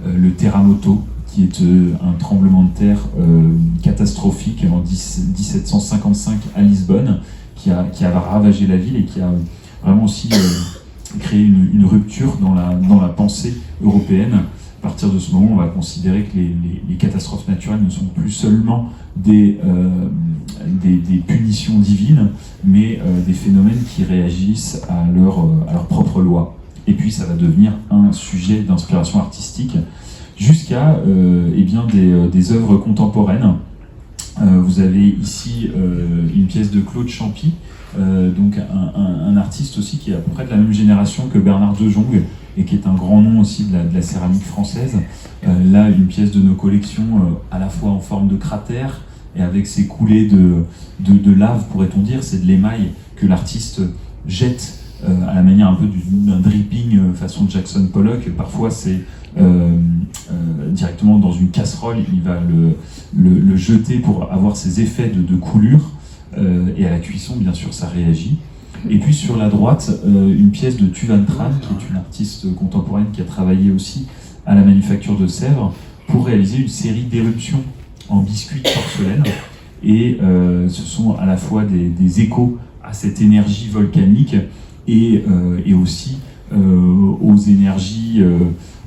le terremoto, qui est un tremblement de terre catastrophique en 1755 à Lisbonne, qui a ravagé la ville et qui a vraiment aussi créé une rupture dans la pensée européenne. À partir de ce moment, on va considérer que les catastrophes naturelles ne sont plus seulement des punitions divines, mais des phénomènes qui réagissent à leur propre loi. Et puis ça va devenir un sujet d'inspiration artistique jusqu'à des œuvres contemporaines. Vous avez ici une pièce de Claude Champy, donc un artiste aussi qui est à peu près de la même génération que Bernard de Jong et qui est un grand nom aussi de la céramique française. Là, une pièce de nos collections à la fois en forme de cratère et avec ses coulées de lave, pourrait-on dire. C'est de l'émail que l'artiste jette à la manière un peu d'un dripping façon Jackson Pollock. Parfois c'est directement dans une casserole, il va le jeter pour avoir ces effets de coulure, et à la cuisson bien sûr ça réagit. Et puis sur la droite, une pièce de Tu Van Tran, qui est une artiste contemporaine qui a travaillé aussi à la manufacture de Sèvres pour réaliser une série d'éruptions en biscuits de porcelaine. Et ce sont à la fois des échos à cette énergie volcanique et aussi aux énergies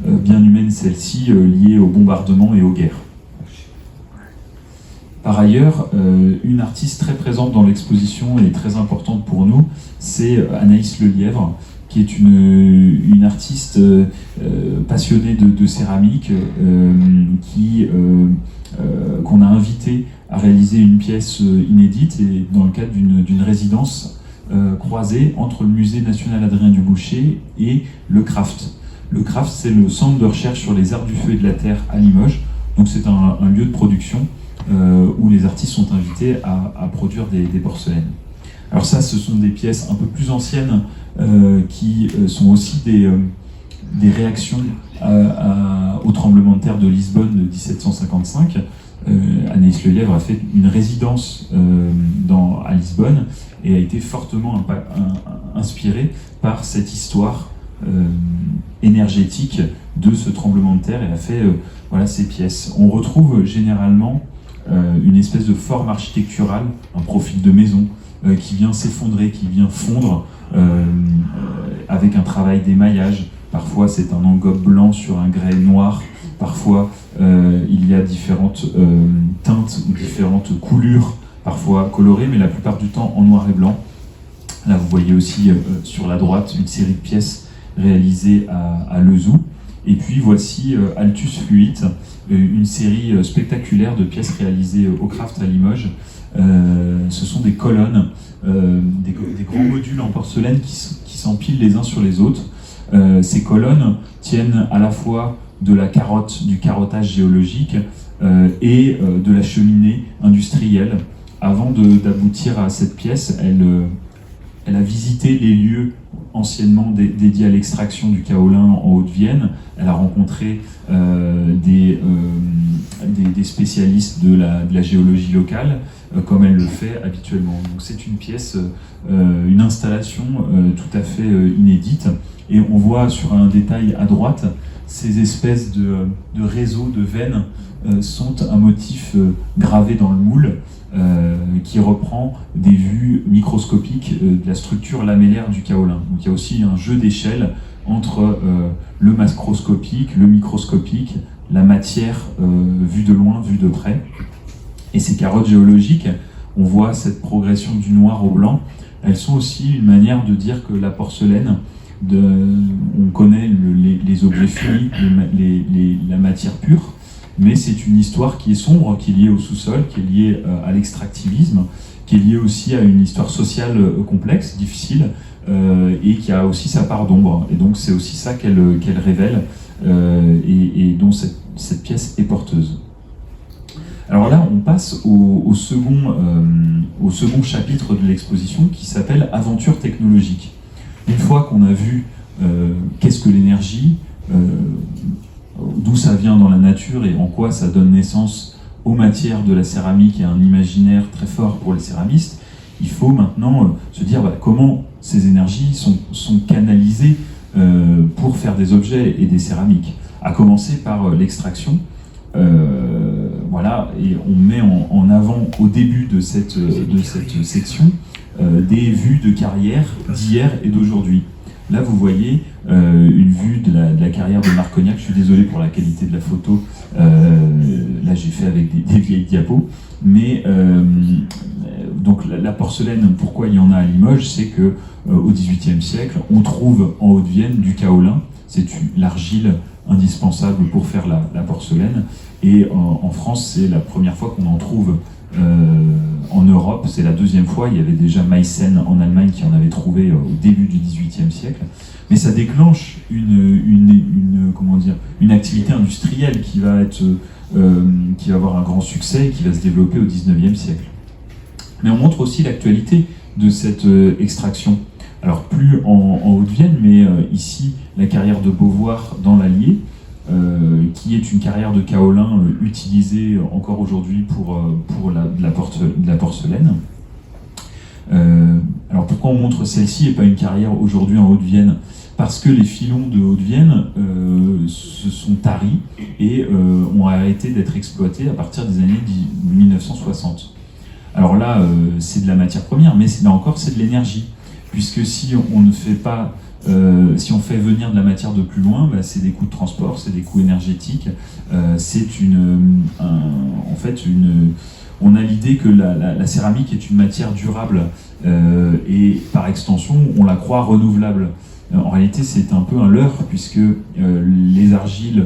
bien humaines, celles-ci, liées au bombardement et aux guerres. Par ailleurs, une artiste très présente dans l'exposition et très importante pour nous, c'est Anaïs Lelièvre, qui est une artiste passionnée de céramique, qu'on a invitée à réaliser une pièce inédite et dans le cadre d'une résidence croisée entre le Musée national Adrien Dubouché et le CRAFT. Le CRAFT, c'est le centre de recherche sur les arts du feu et de la terre à Limoges. Donc c'est un lieu de production où les artistes sont invités à produire des porcelaines. Alors ça, ce sont des pièces un peu plus anciennes qui sont aussi des réactions au tremblement de terre de Lisbonne de 1755. Anaïs Lelièvre a fait une résidence à Lisbonne et a été fortement inspirée par cette histoire énergétique de ce tremblement de terre et a fait ces pièces. On retrouve généralement une espèce de forme architecturale, un profil de maison qui vient s'effondrer, qui vient fondre avec un travail d'émaillage. Parfois c'est un engobe blanc sur un grès noir, parfois il y a différentes teintes ou différentes coulures, parfois colorées, mais la plupart du temps en noir et blanc. Là vous voyez aussi sur la droite une série de pièces réalisées à Lezoux. Et puis voici Altus Fluit, une série spectaculaire de pièces réalisées au Craft à Limoges. Ce sont des colonnes, des grands modules en porcelaine qui s'empilent les uns sur les autres. Ces colonnes tiennent à la fois de la carotte, du carottage géologique et de la cheminée industrielle. Avant d'aboutir à cette pièce, elle a visité les lieux anciennement dédiés à l'extraction du kaolin en Haute-Vienne. Elle a rencontré des spécialistes de la géologie locale, comme elle le fait habituellement. Donc c'est une pièce, une installation tout à fait inédite. Et on voit sur un détail à droite, ces espèces de réseaux de veines sont un motif gravé dans le moule, qui reprend des vues microscopiques de la structure lamellaire du kaolin. Donc il y a aussi un jeu d'échelle entre le macroscopique, le microscopique, la matière vue de loin, vue de près. Et ces carottes géologiques, on voit cette progression du noir au blanc, elles sont aussi une manière de dire que la porcelaine, on connaît les objets finis, la matière pure, mais c'est une histoire qui est sombre, qui est liée au sous-sol, qui est liée à l'extractivisme, qui est liée aussi à une histoire sociale complexe, difficile, et qui a aussi sa part d'ombre. Et donc c'est aussi ça qu'elle révèle, et dont cette pièce est porteuse. Alors là, on passe au second chapitre de l'exposition qui s'appelle « Aventure technologique ». Une fois qu'on a vu qu'est-ce que l'énergie, d'où ça vient dans la nature et en quoi ça donne naissance aux matières de la céramique et un imaginaire très fort pour les céramistes, il faut maintenant se dire comment ces énergies sont canalisées pour faire des objets et des céramiques. À commencer par l'extraction. Et on met en avant au début de cette section des vues de carrière d'hier et d'aujourd'hui. Là, vous voyez une vue de la carrière de Marcognac. Je suis désolé pour la qualité de la photo. Là, j'ai fait avec des vieilles diapos. Mais donc la porcelaine, pourquoi il y en a à Limoges, c'est que au XVIIIe siècle, on trouve en Haute-Vienne du kaolin. C'est l'argile indispensable pour faire la porcelaine. Et en France, c'est la première fois qu'on en trouve en Europe. C'est la deuxième fois. Il y avait déjà Meissen en Allemagne qui en avait trouvé au début du XVIIIe siècle. Mais ça déclenche une activité industrielle qui va avoir un grand succès et qui va se développer au XIXe siècle. Mais on montre aussi l'actualité de cette extraction. Alors plus en Haute-Vienne, mais ici la carrière de Beauvoir dans l'Allier, qui est une carrière de kaolin utilisée encore aujourd'hui pour de la porcelaine. Alors pourquoi on montre celle-ci et pas une carrière aujourd'hui en Haute-Vienne? Parce que les filons de Haute-Vienne se sont taris et ont arrêté d'être exploités à partir des années 1960. Alors là, c'est de la matière première, mais là encore, c'est de l'énergie. Puisque si on ne fait pas, si on fait venir de la matière de plus loin, bah, c'est des coûts de transport, c'est des coûts énergétiques. On a l'idée que la céramique est une matière durable et par extension, on la croit renouvelable. En réalité, c'est un peu un leurre puisque les argiles,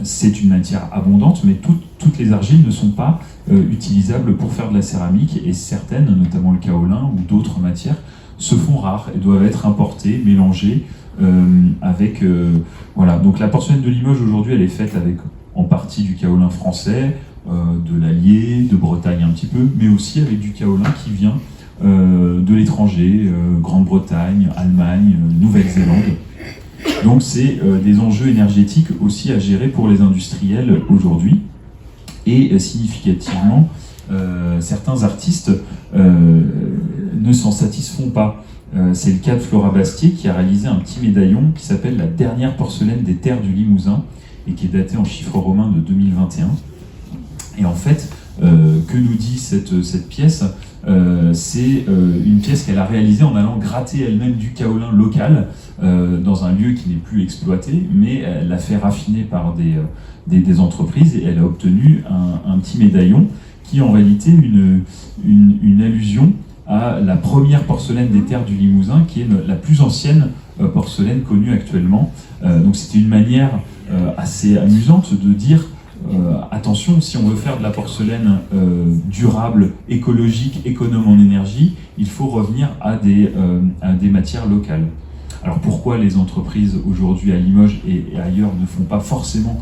c'est une matière abondante, mais toutes les argiles ne sont pas utilisables pour faire de la céramique et certaines, notamment le kaolin ou d'autres matières, se font rares et doivent être importées, mélangées avec... voilà. Donc la porcelaine de Limoges aujourd'hui, elle est faite avec en partie du kaolin français, de l'Allier, de Bretagne un petit peu, mais aussi avec du kaolin qui vient de l'étranger, Grande-Bretagne, Allemagne, Nouvelle-Zélande. Donc c'est des enjeux énergétiques aussi à gérer pour les industriels aujourd'hui. Et significativement, certains artistes ne s'en satisfont pas. C'est le cas de Flora Bastier qui a réalisé un petit médaillon qui s'appelle la dernière porcelaine des terres du Limousin et qui est daté en chiffres romains de 2021. Et en fait, que nous dit cette pièce? C'est une pièce qu'elle a réalisée en allant gratter elle-même du kaolin local dans un lieu qui n'est plus exploité, mais elle l'a fait raffiner par des entreprises et elle a obtenu un petit médaillon qui est en réalité une allusion à la première porcelaine des terres du Limousin, qui est la plus ancienne porcelaine connue actuellement. Donc c'était une manière assez amusante de dire attention, si on veut faire de la porcelaine durable, écologique, économe en énergie, il faut revenir à des matières locales. Alors pourquoi les entreprises aujourd'hui à Limoges et ailleurs ne font pas forcément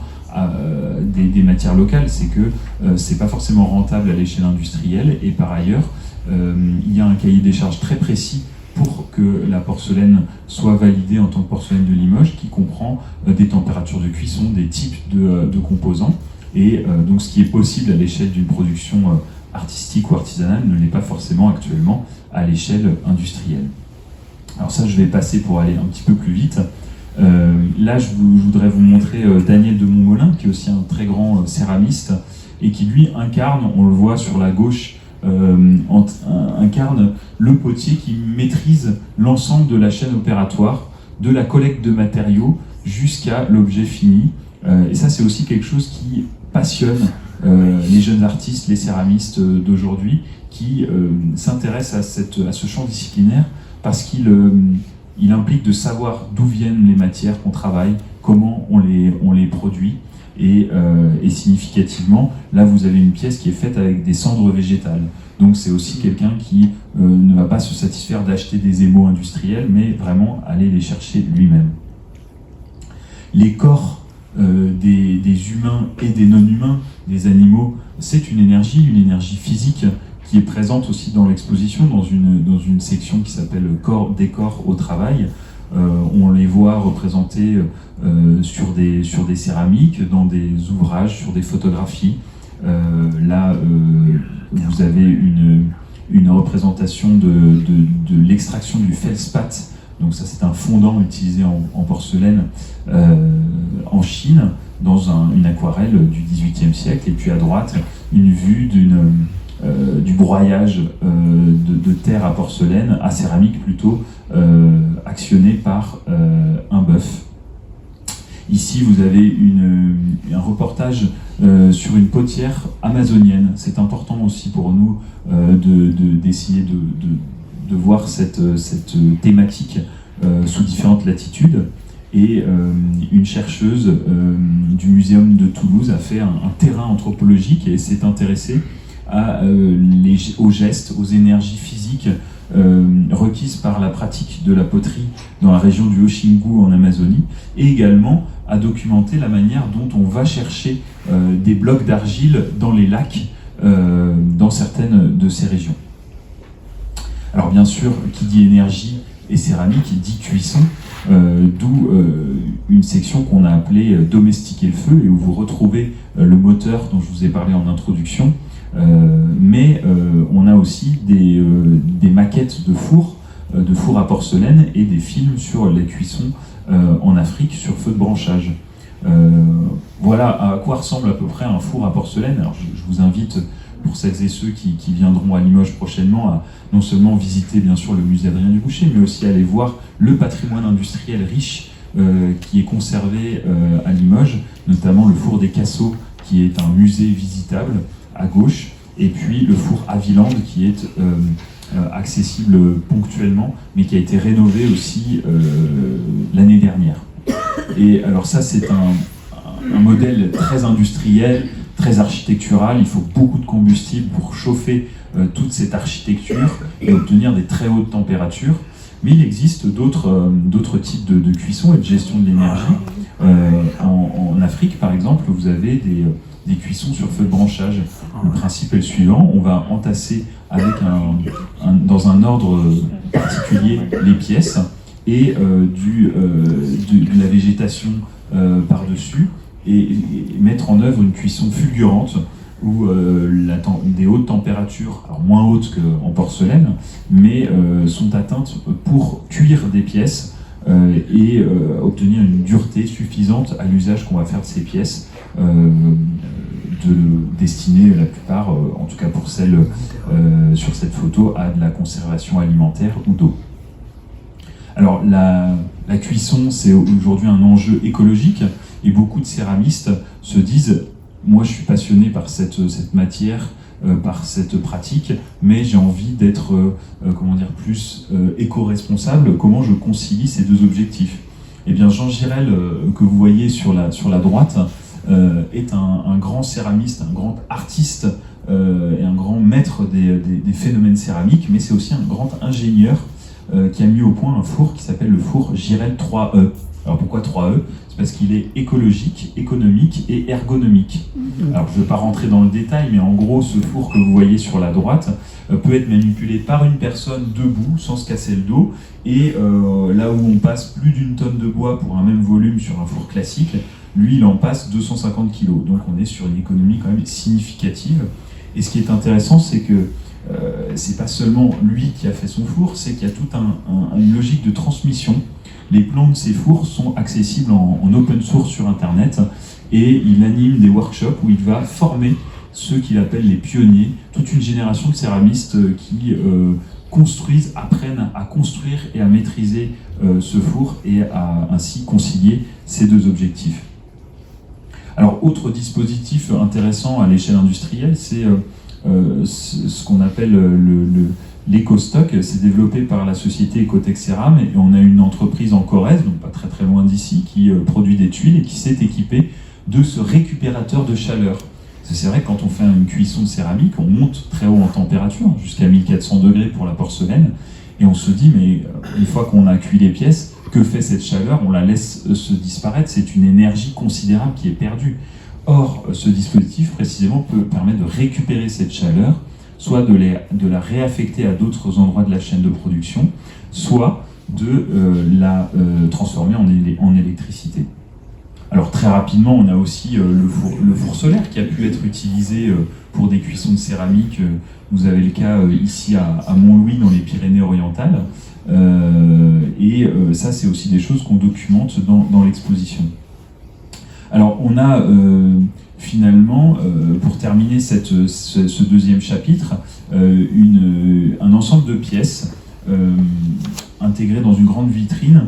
des matières locales? C'est que c'est pas forcément rentable à l'échelle industrielle et par ailleurs il y a un cahier des charges très précis pour que la porcelaine soit validée en tant que porcelaine de Limoges, qui comprend des températures de cuisson, des types de composants. Et donc ce qui est possible à l'échelle d'une production artistique ou artisanale ne l'est pas forcément actuellement à l'échelle industrielle. Alors ça, je vais passer pour aller un petit peu plus vite. Là, je voudrais vous montrer Daniel de Montmolin, qui est aussi un très grand céramiste, et qui lui incarne, on le voit sur la gauche, incarne le potier qui maîtrise l'ensemble de la chaîne opératoire, de la collecte de matériaux jusqu'à l'objet fini. Et ça, c'est aussi quelque chose qui passionne les jeunes artistes, les céramistes d'aujourd'hui, qui s'intéressent à ce champ disciplinaire parce qu'il implique de savoir d'où viennent les matières qu'on travaille, comment on les produit. Et significativement, là vous avez une pièce qui est faite avec des cendres végétales. Donc c'est aussi quelqu'un qui ne va pas se satisfaire d'acheter des émaux industriels, mais vraiment aller les chercher lui-même. Les corps des humains et des non-humains, des animaux, c'est une énergie physique qui est présente aussi dans l'exposition, dans une section qui s'appelle des corps au travail. On les voit représentés sur des céramiques, dans des ouvrages, sur des photographies. Là, vous avez une représentation de l'extraction du feldspath. Donc ça, c'est un fondant utilisé en porcelaine en Chine, dans une aquarelle du XVIIIe siècle. Et puis à droite, une vue du broyage de terre à porcelaine, à céramique plutôt, actionné par un bœuf. Ici, vous avez un reportage sur une potière amazonienne. C'est important aussi pour nous d'essayer de voir cette thématique sous différentes latitudes. Et une chercheuse du Muséum de Toulouse a fait un terrain anthropologique et s'est intéressée aux gestes, aux énergies physiques requises par la pratique de la poterie dans la région du Haut-Xingu en Amazonie, et également à documenter la manière dont on va chercher des blocs d'argile dans les lacs dans certaines de ces régions. Alors bien sûr, qui dit énergie et céramique dit cuisson, d'où une section qu'on a appelée domestiquer le feu, et où vous retrouvez le moteur dont je vous ai parlé en introduction, mais on a aussi des maquettes de fours à porcelaine et des films sur la cuisson en Afrique sur feu de branchage. Voilà à quoi ressemble à peu près un four à porcelaine. Alors je vous invite, pour celles et ceux qui viendront à Limoges prochainement, à non seulement visiter bien sûr le musée Adrien Dubouché, mais aussi aller voir le patrimoine industriel riche qui est conservé à Limoges, notamment le four des Cassots, qui est un musée visitable à gauche, et puis le four Avilande qui est accessible ponctuellement, mais qui a été rénové aussi l'année dernière. Et alors ça, c'est un modèle très industriel, très architectural. Il faut beaucoup de combustible pour chauffer toute cette architecture et obtenir des très hautes températures. Mais il existe d'autres types de cuisson et de gestion de l'énergie. En Afrique, par exemple, vous avez des cuissons sur feu de branchage. Le principe est le suivant: on va entasser avec dans un ordre particulier les pièces et de la végétation par-dessus, et mettre en œuvre une cuisson fulgurante où des hautes températures, alors moins hautes qu'en porcelaine, mais sont atteintes pour cuire des pièces et obtenir une dureté suffisante à l'usage qu'on va faire de ces pièces, destinées la plupart, en tout cas pour celles sur cette photo, à de la conservation alimentaire ou d'eau. Alors la cuisson, c'est aujourd'hui un enjeu écologique, et beaucoup de céramistes se disent: moi je suis passionné par cette matière, par cette pratique, mais j'ai envie d'être plus éco-responsable. Comment je concilie ces deux objectifs? Eh bien, Jean Girel, que vous voyez sur la droite, est un grand céramiste, un grand artiste et un grand maître des phénomènes céramiques, mais c'est aussi un grand ingénieur qui a mis au point un four qui s'appelle le four Girel 3E. Alors pourquoi 3E? C'est parce qu'il est écologique, économique et ergonomique. Alors je ne vais pas rentrer dans le détail, mais en gros, ce four que vous voyez sur la droite peut être manipulé par une personne debout, sans se casser le dos, et là où on passe plus d'une tonne de bois pour un même volume sur un four classique, lui il en passe 250 kg. Donc on est sur une économie quand même significative. Et ce qui est intéressant, c'est que c'est pas seulement lui qui a fait son four, c'est qu'il y a toute une logique de transmission. Les plans de ces fours sont accessibles en open source sur Internet, et il anime des workshops où il va former ceux qu'il appelle les pionniers, toute une génération de céramistes qui apprennent à construire et à maîtriser ce four, et à ainsi concilier ces deux objectifs. Alors, autre dispositif intéressant à l'échelle industrielle, c'est ce qu'on appelle l'EcoStock. C'est développé par la société Ecotech-Ceram, et on a une entreprise en Corrèze, donc pas très très loin d'ici, qui produit des tuiles et qui s'est équipée de ce récupérateur de chaleur. C'est vrai que quand on fait une cuisson de céramique, on monte très haut en température, jusqu'à 1400 degrés pour la porcelaine, et on se dit, mais une fois qu'on a cuit les pièces, que fait cette chaleur? On la laisse se disparaître, c'est une énergie considérable qui est perdue. Or, ce dispositif, précisément, peut permettre de récupérer cette chaleur, soit de la réaffecter à d'autres endroits de la chaîne de production, soit de la transformer en électricité. Alors très rapidement, on a aussi le four solaire qui a pu être utilisé pour des cuissons de céramique. Vous avez le cas ici à Montlouis, dans les Pyrénées-Orientales. Et ça, c'est aussi des choses qu'on documente dans l'exposition. Alors on a finalement, pour terminer ce deuxième chapitre, un ensemble de pièces intégrées dans une grande vitrine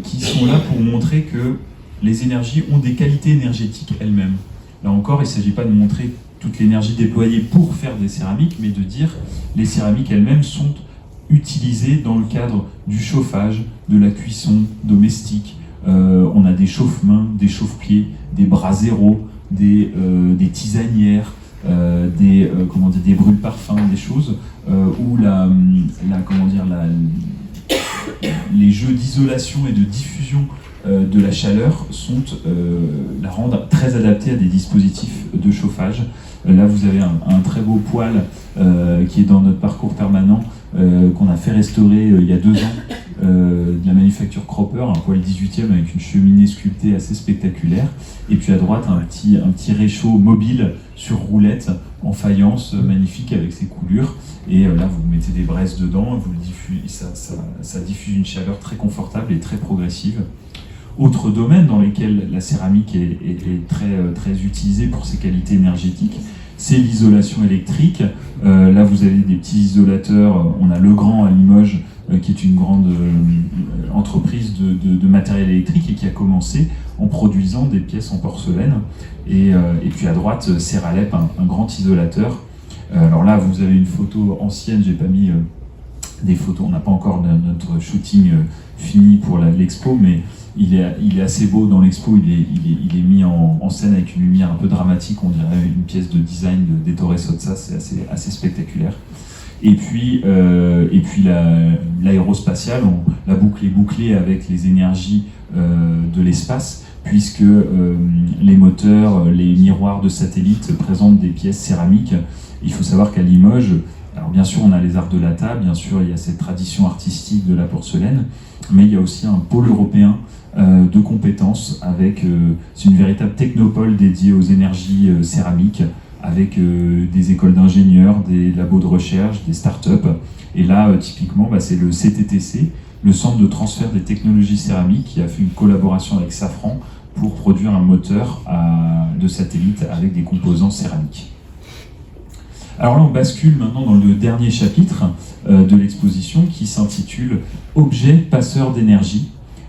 qui sont là pour montrer que les énergies ont des qualités énergétiques elles-mêmes. Là encore, il ne s'agit pas de montrer toute l'énergie déployée pour faire des céramiques, mais de dire que les céramiques elles-mêmes sont utilisées dans le cadre du chauffage, de la cuisson domestique. On a des chauffe-mains, des chauffe-pieds, des braseros, des tisanières, des brûle-parfums, des choses où les jeux d'isolation et de diffusion de la chaleur la rendent très adaptée à des dispositifs de chauffage. Là, vous avez un très beau poêle qui est dans notre parcours permanent qu'on a fait restaurer il y a 2 ans de la manufacture Cropper, un poêle 18e avec une cheminée sculptée assez spectaculaire. Et puis à droite, un petit réchaud mobile sur roulette en faïence magnifique avec ses coulures. Et là, vous mettez des braises dedans, vous le diffusez, ça diffuse une chaleur très confortable et très progressive. Autre domaine dans lequel la céramique est très utilisée pour ses qualités énergétiques, c'est l'isolation électrique. Là, vous avez des petits isolateurs. On a Legrand à Limoges, qui est une grande entreprise de matériel électrique et qui a commencé en produisant des pièces en porcelaine. Et puis à droite, Seralep, un grand isolateur. Alors là, vous avez une photo ancienne, j'ai pas mis des photos, on n'a pas encore notre shooting fini pour l'expo, mais il est assez beau dans l'expo, il est mis en scène avec une lumière un peu dramatique, on dirait une pièce de design d'Ettore Sozza, c'est assez spectaculaire. Et puis l'aérospatiale, la boucle est bouclée avec les énergies de l'espace, puisque les moteurs, les miroirs de satellites présentent des pièces céramiques. Il faut savoir qu'à Limoges, alors bien sûr on a les arts de la table, bien sûr il y a cette tradition artistique de la porcelaine, mais il y a aussi un pôle européen de compétences c'est une véritable technopole dédiée aux énergies céramiques, avec des écoles d'ingénieurs, des labos de recherche, des startups. Et là, typiquement, c'est le CTTC, le Centre de transfert des technologies céramiques, qui a fait une collaboration avec Safran pour produire un moteur de satellite avec des composants céramiques. Alors là, on bascule maintenant dans le dernier chapitre de l'exposition qui s'intitule « Objets passeurs d'énergie ».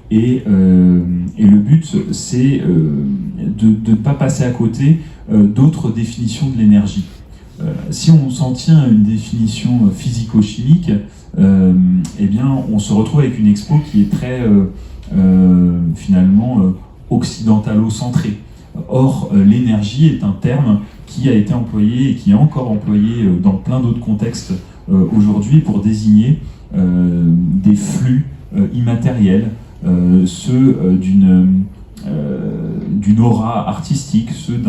Et le but, c'est de ne pas passer à côté d'autres définitions de l'énergie. Si on s'en tient à une définition physico-chimique, eh bien, on se retrouve avec une expo qui est très, finalement, occidentalo-centrée. Or, l'énergie est un terme qui a été employé et qui est encore employé dans plein d'autres contextes aujourd'hui pour désigner des flux immatériels, ceux d'une aura artistique, ceux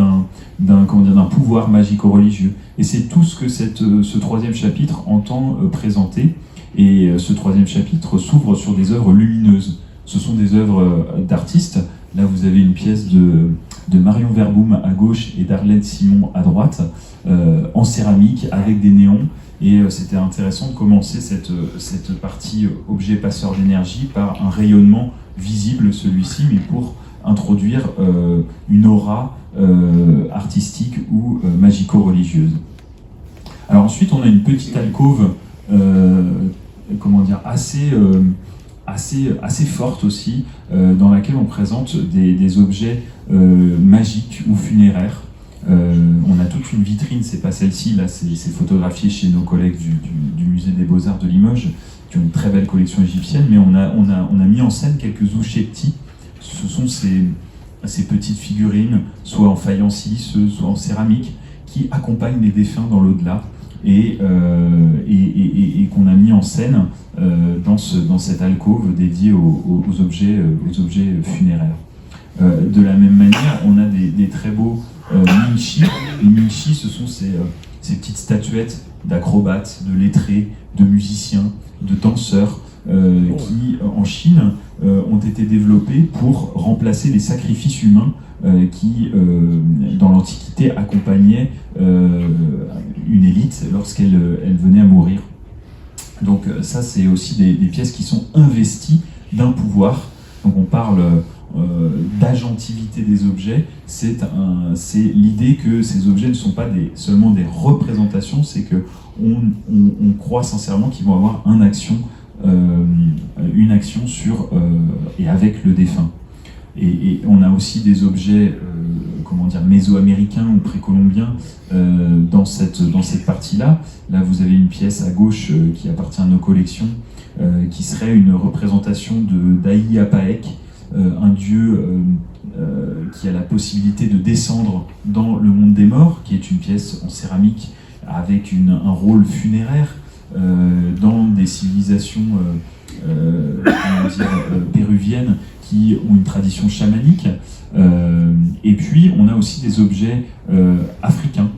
d'un pouvoir magico-religieux. Et c'est tout ce que ce troisième chapitre entend présenter. Et ce troisième chapitre s'ouvre sur des œuvres lumineuses. Ce sont des œuvres d'artistes. Là, vous avez une pièce de Marion Verboom à gauche et d'Arlette Simon à droite, en céramique, avec des néons. Et c'était intéressant de commencer cette partie objet passeur d'énergie par un rayonnement visible, celui-ci, mais pour introduire une aura artistique ou magico-religieuse. Alors ensuite, on a une petite alcôve, assez forte aussi, dans laquelle on présente des objets magiques ou funéraires. On a toute une vitrine, c'est pas celle-ci, là c'est photographié chez nos collègues du musée des Beaux-Arts de Limoges, qui ont une très belle collection égyptienne, mais on a mis en scène quelques oucheptis. Ce sont ces petites figurines, soit en faïencis, soit en céramique, qui accompagnent les défunts dans l'au-delà et qu'on a mis en scène dans cette alcôve dédiée aux objets funéraires. De la même manière, on a des très beaux minchi. Les minchi, ce sont ces petites statuettes d'acrobates, de lettrés, de musiciens, de danseurs qui, en Chine, ont été développés pour remplacer les sacrifices humains qui, dans l'Antiquité, accompagnaient une élite lorsqu'elle venait à mourir. Donc ça, c'est aussi des pièces qui sont investies d'un pouvoir. Donc on parle d'agentivité des objets, c'est l'idée que ces objets ne sont pas seulement des représentations, c'est qu'on croit sincèrement qu'ils vont avoir une action sur et avec le défunt. Et on a aussi des objets mésoaméricains ou précolombiens dans cette partie-là. Là, vous avez une pièce à gauche qui appartient à nos collections, qui serait une représentation d'Aï Apaek, un dieu qui a la possibilité de descendre dans le monde des morts, qui est une pièce en céramique avec un rôle funéraire dans des civilisations péruviennes qui ont une tradition chamanique. Et puis on a aussi des objets africains.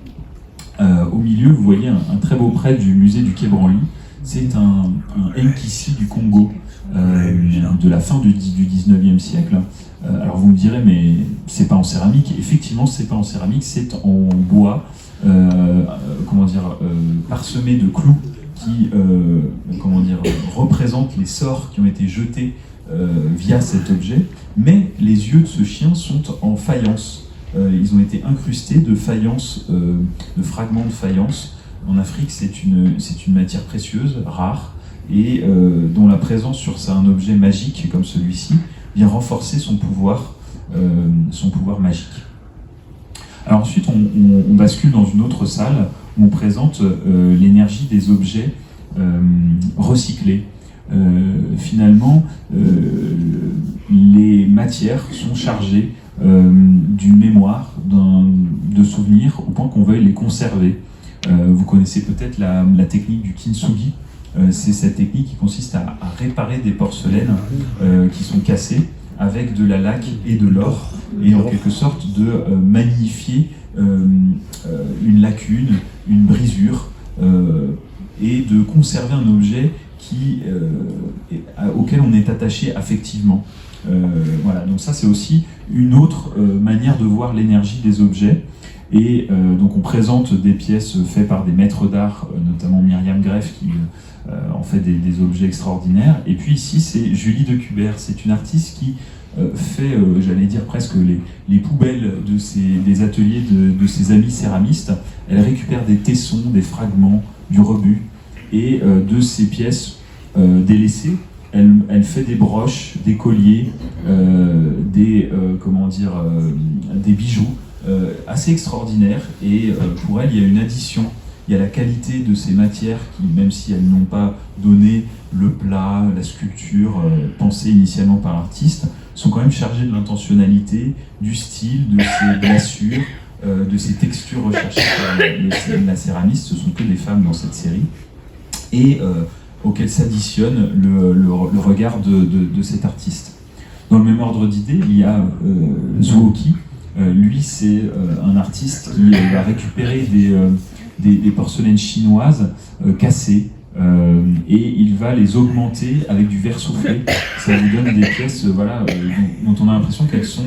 Au milieu, vous voyez un très beau prêt du musée du Quai Branly. c'est un Nkisi du Congo de la fin du 19e siècle. Alors vous me direz, mais c'est pas en céramique. Effectivement, c'est pas en céramique, c'est en bois, parsemé de clous qui représentent les sorts qui ont été jetés via cet objet. Mais les yeux de ce chien sont en faïence. Ils ont été incrustés de faïence, de fragments de faïence. En Afrique, c'est une matière précieuse, rare, et dont la présence sur un objet magique comme celui-ci vient renforcer son pouvoir magique. Alors ensuite, on bascule dans une autre salle où on présente l'énergie des objets recyclés. Finalement, les matières sont chargées d'une mémoire, de souvenirs, au point qu'on veuille les conserver. Vous connaissez peut-être la technique du kintsugi. C'est cette technique qui consiste à réparer des porcelaines qui sont cassées avec de la laque et de l'or, et en quelque sorte de magnifier une lacune, une brisure, et de conserver un objet auquel on est attaché affectivement. Voilà, donc ça c'est aussi une autre manière de voir l'énergie des objets. Et donc on présente des pièces faites par des maîtres d'art, notamment Myriam Greff qui en fait des objets extraordinaires. Et puis ici c'est Julie Decubert, c'est une artiste qui fait, j'allais dire presque les poubelles des ateliers de ses amis céramistes. Elle récupère des tessons, des fragments, du rebut, et de ces pièces délaissées, elle fait des broches, des colliers, des bijoux assez extraordinaires. Et pour elle, il y a une addition. Il y a la qualité de ces matières qui, même si elles n'ont pas donné le plat, la sculpture pensée initialement par l'artiste, sont quand même chargées de l'intentionnalité, du style, de ces glaçures, de ces textures recherchées par la céramiste. Ce sont que des femmes dans cette série, et auquel s'additionne le regard de cet artiste. Dans le même ordre d'idée, il y a Zuoki. Lui, c'est un artiste qui va récupérer des porcelaines chinoises cassées, et il va les augmenter avec du verre soufflé. Ça vous donne des pièces dont on a l'impression qu'elles sont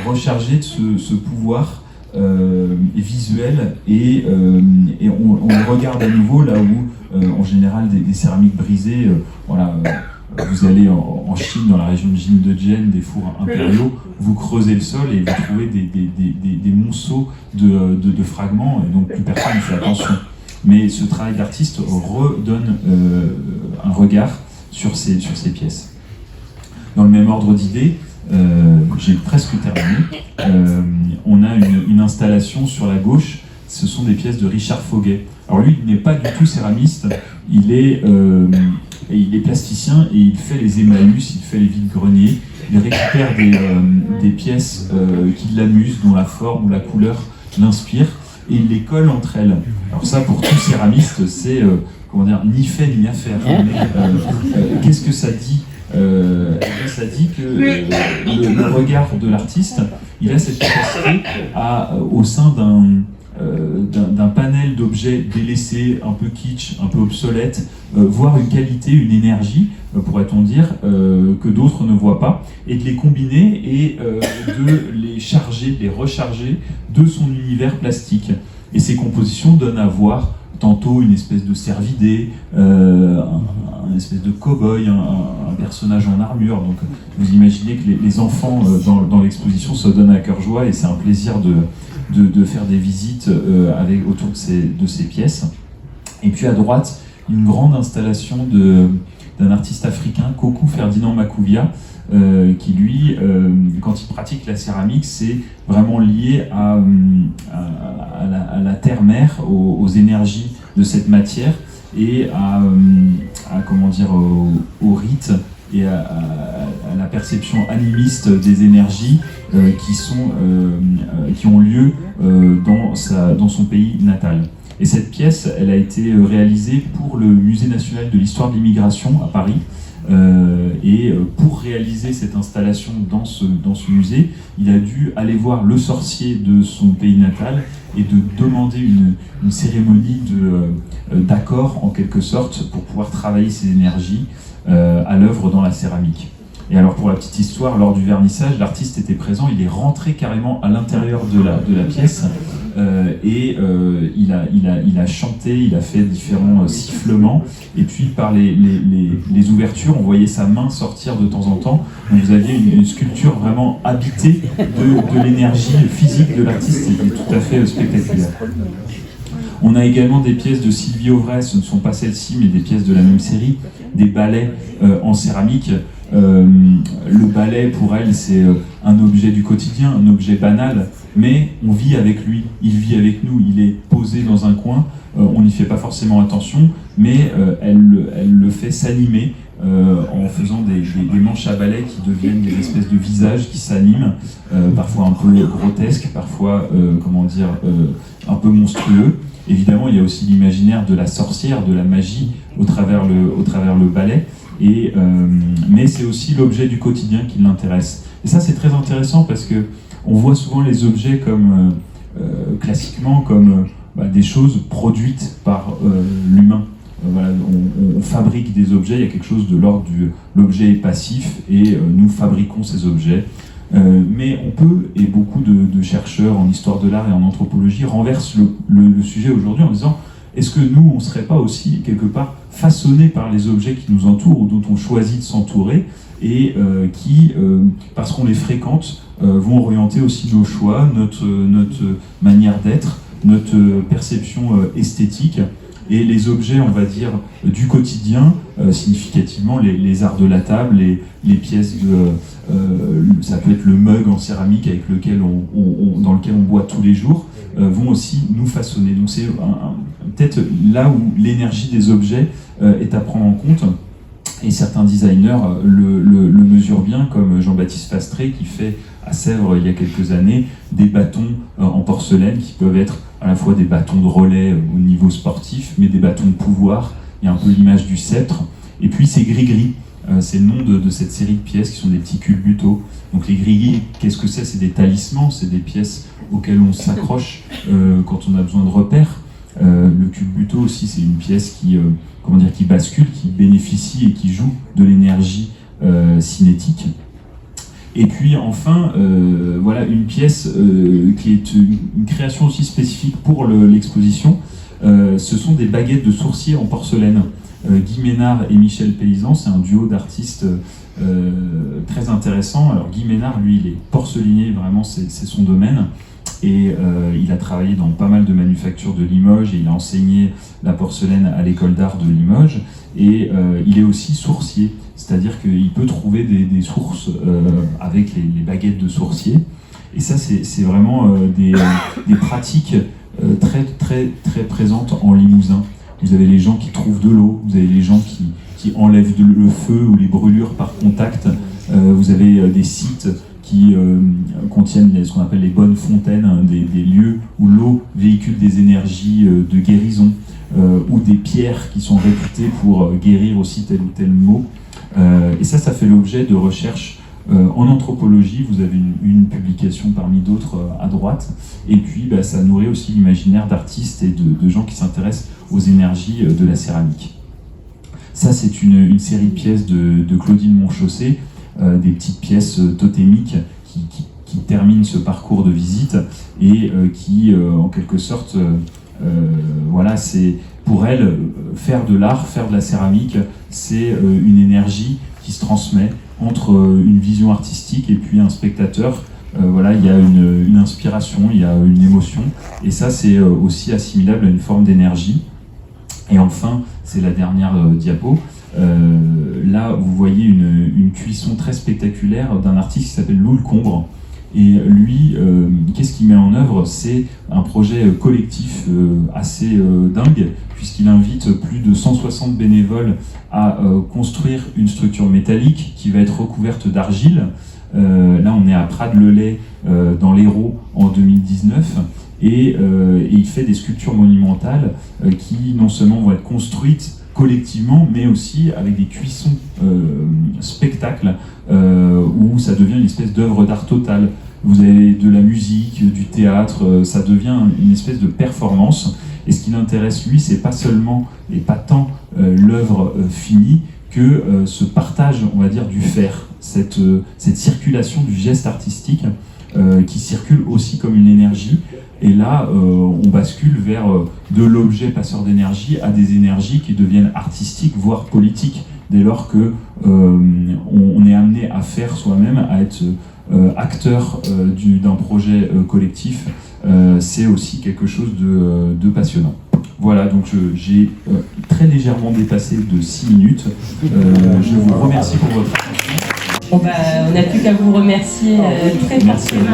rechargées de ce pouvoir visuel, et on le regarde à nouveau là où en général des céramiques brisées, vous allez en Chine, dans la région de Jingdezhen, des fours impériaux, vous creusez le sol et vous trouvez des monceaux de fragments, et donc plus personne ne fait attention. Mais ce travail d'artiste redonne un regard sur ces pièces. Dans le même ordre d'idées, j'ai presque terminé, on a une installation sur la gauche. Ce sont des pièces de Richard Foguet. Alors lui, il n'est pas du tout céramiste, il est plasticien, et il fait les émaillus, il fait les vides-greniers, il récupère des pièces qui l'amusent, dont la forme ou la couleur l'inspire, et il les colle entre elles. Alors ça, pour tout céramiste, c'est ni fait ni à faire. Mais qu'est-ce que ça dit ? Ça dit que le regard de l'artiste, il a cette capacité au sein d'un panel d'objets délaissés, un peu kitsch, un peu obsolètes, voir une qualité, une énergie, pourrait-on dire, que d'autres ne voient pas, et de les combiner et de les charger, de les recharger de son univers plastique. Et ces compositions donnent à voir tantôt une espèce de cervidé, une espèce de cow-boy, un personnage en armure. Donc vous imaginez que les enfants dans l'exposition se donnent à cœur joie, et c'est un plaisir de faire des visites autour de ces pièces. Et puis à droite, une grande installation d'un artiste africain, Kokou Ferdinand Makouvia, qui lui, quand il pratique la céramique, c'est vraiment lié à la terre-mère, aux énergies de cette matière, et au rite et à la perception animiste des énergies qui ont lieu dans son pays natal. Et cette pièce, elle a été réalisée pour le Musée national de l'histoire de l'immigration à Paris, Et pour réaliser cette installation dans ce musée, il a dû aller voir le sorcier de son pays natal et de demander une cérémonie d'accord, en quelque sorte, pour pouvoir travailler ses énergies à l'œuvre dans la céramike. Et alors, pour la petite histoire, lors du vernissage, l'artiste était présent, il est rentré carrément à l'intérieur de la pièce et il a chanté, il a fait différents sifflements, et puis par les ouvertures, on voyait sa main sortir de temps en temps. Donc vous aviez une sculpture vraiment habitée de l'énergie physique de l'artiste, qui est tout à fait spectaculaire. On a également des pièces de Sylvie Auvray, ce ne sont pas celles-ci, mais des pièces de la même série, des balais en céramique. Le balai, pour elle, c'est un objet du quotidien, un objet banal, mais on vit avec lui, il vit avec nous, il est posé dans un coin, on n'y fait pas forcément attention, mais elle le fait s'animer en faisant des manches à balai qui deviennent des espèces de visages qui s'animent, parfois un peu grotesques, parfois, un peu monstrueux. Évidemment, il y a aussi l'imaginaire de la sorcière, de la magie au travers le balai. Mais c'est aussi l'objet du quotidien qui l'intéresse. Et ça, c'est très intéressant parce que on voit souvent les objets comme classiquement comme des choses produites par l'humain. Voilà, on fabrique des objets, il y a quelque chose de l'ordre de l'objet est passif et nous fabriquons ces objets. Mais on peut, et beaucoup de chercheurs en histoire de l'art et en anthropologie renversent le sujet aujourd'hui en disant: est-ce que nous, on ne serait pas aussi, quelque part, façonnés par les objets qui nous entourent ou dont on choisit de s'entourer et qui, parce qu'on les fréquente, vont orienter aussi nos choix, notre manière d'être, notre perception esthétique. Et les objets, on va dire, du quotidien, significativement, les arts de la table, les pièces ça peut être le mug en céramique avec lequel dans lequel on boit tous les jours, vont aussi nous façonner. Donc c'est peut-être là où l'énergie des objets est à prendre en compte. Et certains designers le mesurent bien, comme Jean-Baptiste Fastré, qui fait à Sèvres, il y a quelques années, des bâtons en porcelaine qui peuvent être à la fois des bâtons de relais au niveau sportif, mais des bâtons de pouvoir. Il y a un peu l'image du sceptre. Et puis c'est gris-gris. C'est le nom de cette série de pièces qui sont des petits culbutos. Donc les gris-gris, qu'est-ce que c'est ? C'est des talismans, c'est des pièces auxquelles on s'accroche quand on a besoin de repères. Le culbuto aussi, c'est une pièce qui bascule, qui bénéficie et qui joue de l'énergie cinétique. Et puis enfin, voilà une pièce qui est une création aussi spécifique pour l'exposition. Ce sont des baguettes de sourcier en porcelaine. Guy Ménard et Michel Paysan, c'est un duo d'artistes très intéressant. Alors Guy Ménard, lui, il est porcelainier, vraiment c'est son domaine. Et il a travaillé dans pas mal de manufactures de Limoges et il a enseigné la porcelaine à l'école d'art de Limoges. Et il est aussi sourcier, c'est-à-dire qu'il peut trouver des sources avec les baguettes de sourcier. Et ça, c'est vraiment des pratiques très, très, très présentes en Limousin. Vous avez les gens qui trouvent de l'eau, vous avez les gens qui enlèvent le feu ou les brûlures par contact, vous avez des sites qui contiennent ce qu'on appelle les bonnes fontaines, des lieux où l'eau véhicule des énergies de guérison, ou des pierres qui sont réputées pour guérir aussi tel ou tel mot. Et ça fait l'objet de recherches en anthropologie. Vous avez une publication parmi d'autres à droite. Et puis ça nourrit aussi l'imaginaire d'artistes et de gens qui s'intéressent aux énergies de la céramique. Ça, c'est une série de pièces de Claudine Monchaussé, des petites pièces totémiques qui terminent ce parcours de visite et qui, en quelque sorte, voilà, c'est pour elle, faire de l'art, faire de la céramique, c'est une énergie qui se transmet entre une vision artistique et puis un spectateur. Voilà, il y a une inspiration, il y a une émotion, et ça, c'est aussi assimilable à une forme d'énergie. Et enfin, c'est la dernière diapo. Là, vous voyez une cuisson très spectaculaire d'un artiste qui s'appelle Loul Combre. Et lui, qu'est-ce qu'il met en œuvre ? C'est un projet collectif assez dingue, puisqu'il invite plus de 160 bénévoles à construire une structure métallique qui va être recouverte d'argile. Là, on est à Prades-le-Lay, dans l'Hérault, en 2019. Et il fait des sculptures monumentales qui non seulement vont être construites collectivement, mais aussi avec des cuissons spectaculaires spectacle où ça devient une espèce d'œuvre d'art totale. Vous avez de la musique, du théâtre, ça devient une espèce de performance. Et ce qui l'intéresse, lui, c'est pas seulement et pas tant l'œuvre finie que ce partage, on va dire, du faire, cette circulation du geste artistique qui circule aussi comme une énergie. Et là, on bascule vers de l'objet passeur d'énergie à des énergies qui deviennent artistiques, voire politiques, dès lors que on est amené à faire soi-même, à être acteur d'un projet collectif. C'est aussi quelque chose de passionnant. Voilà, donc j'ai très légèrement dépassé de 6 minutes. Je vous remercie pour votre attention. Bon, on n'a plus qu'à vous remercier très fortement.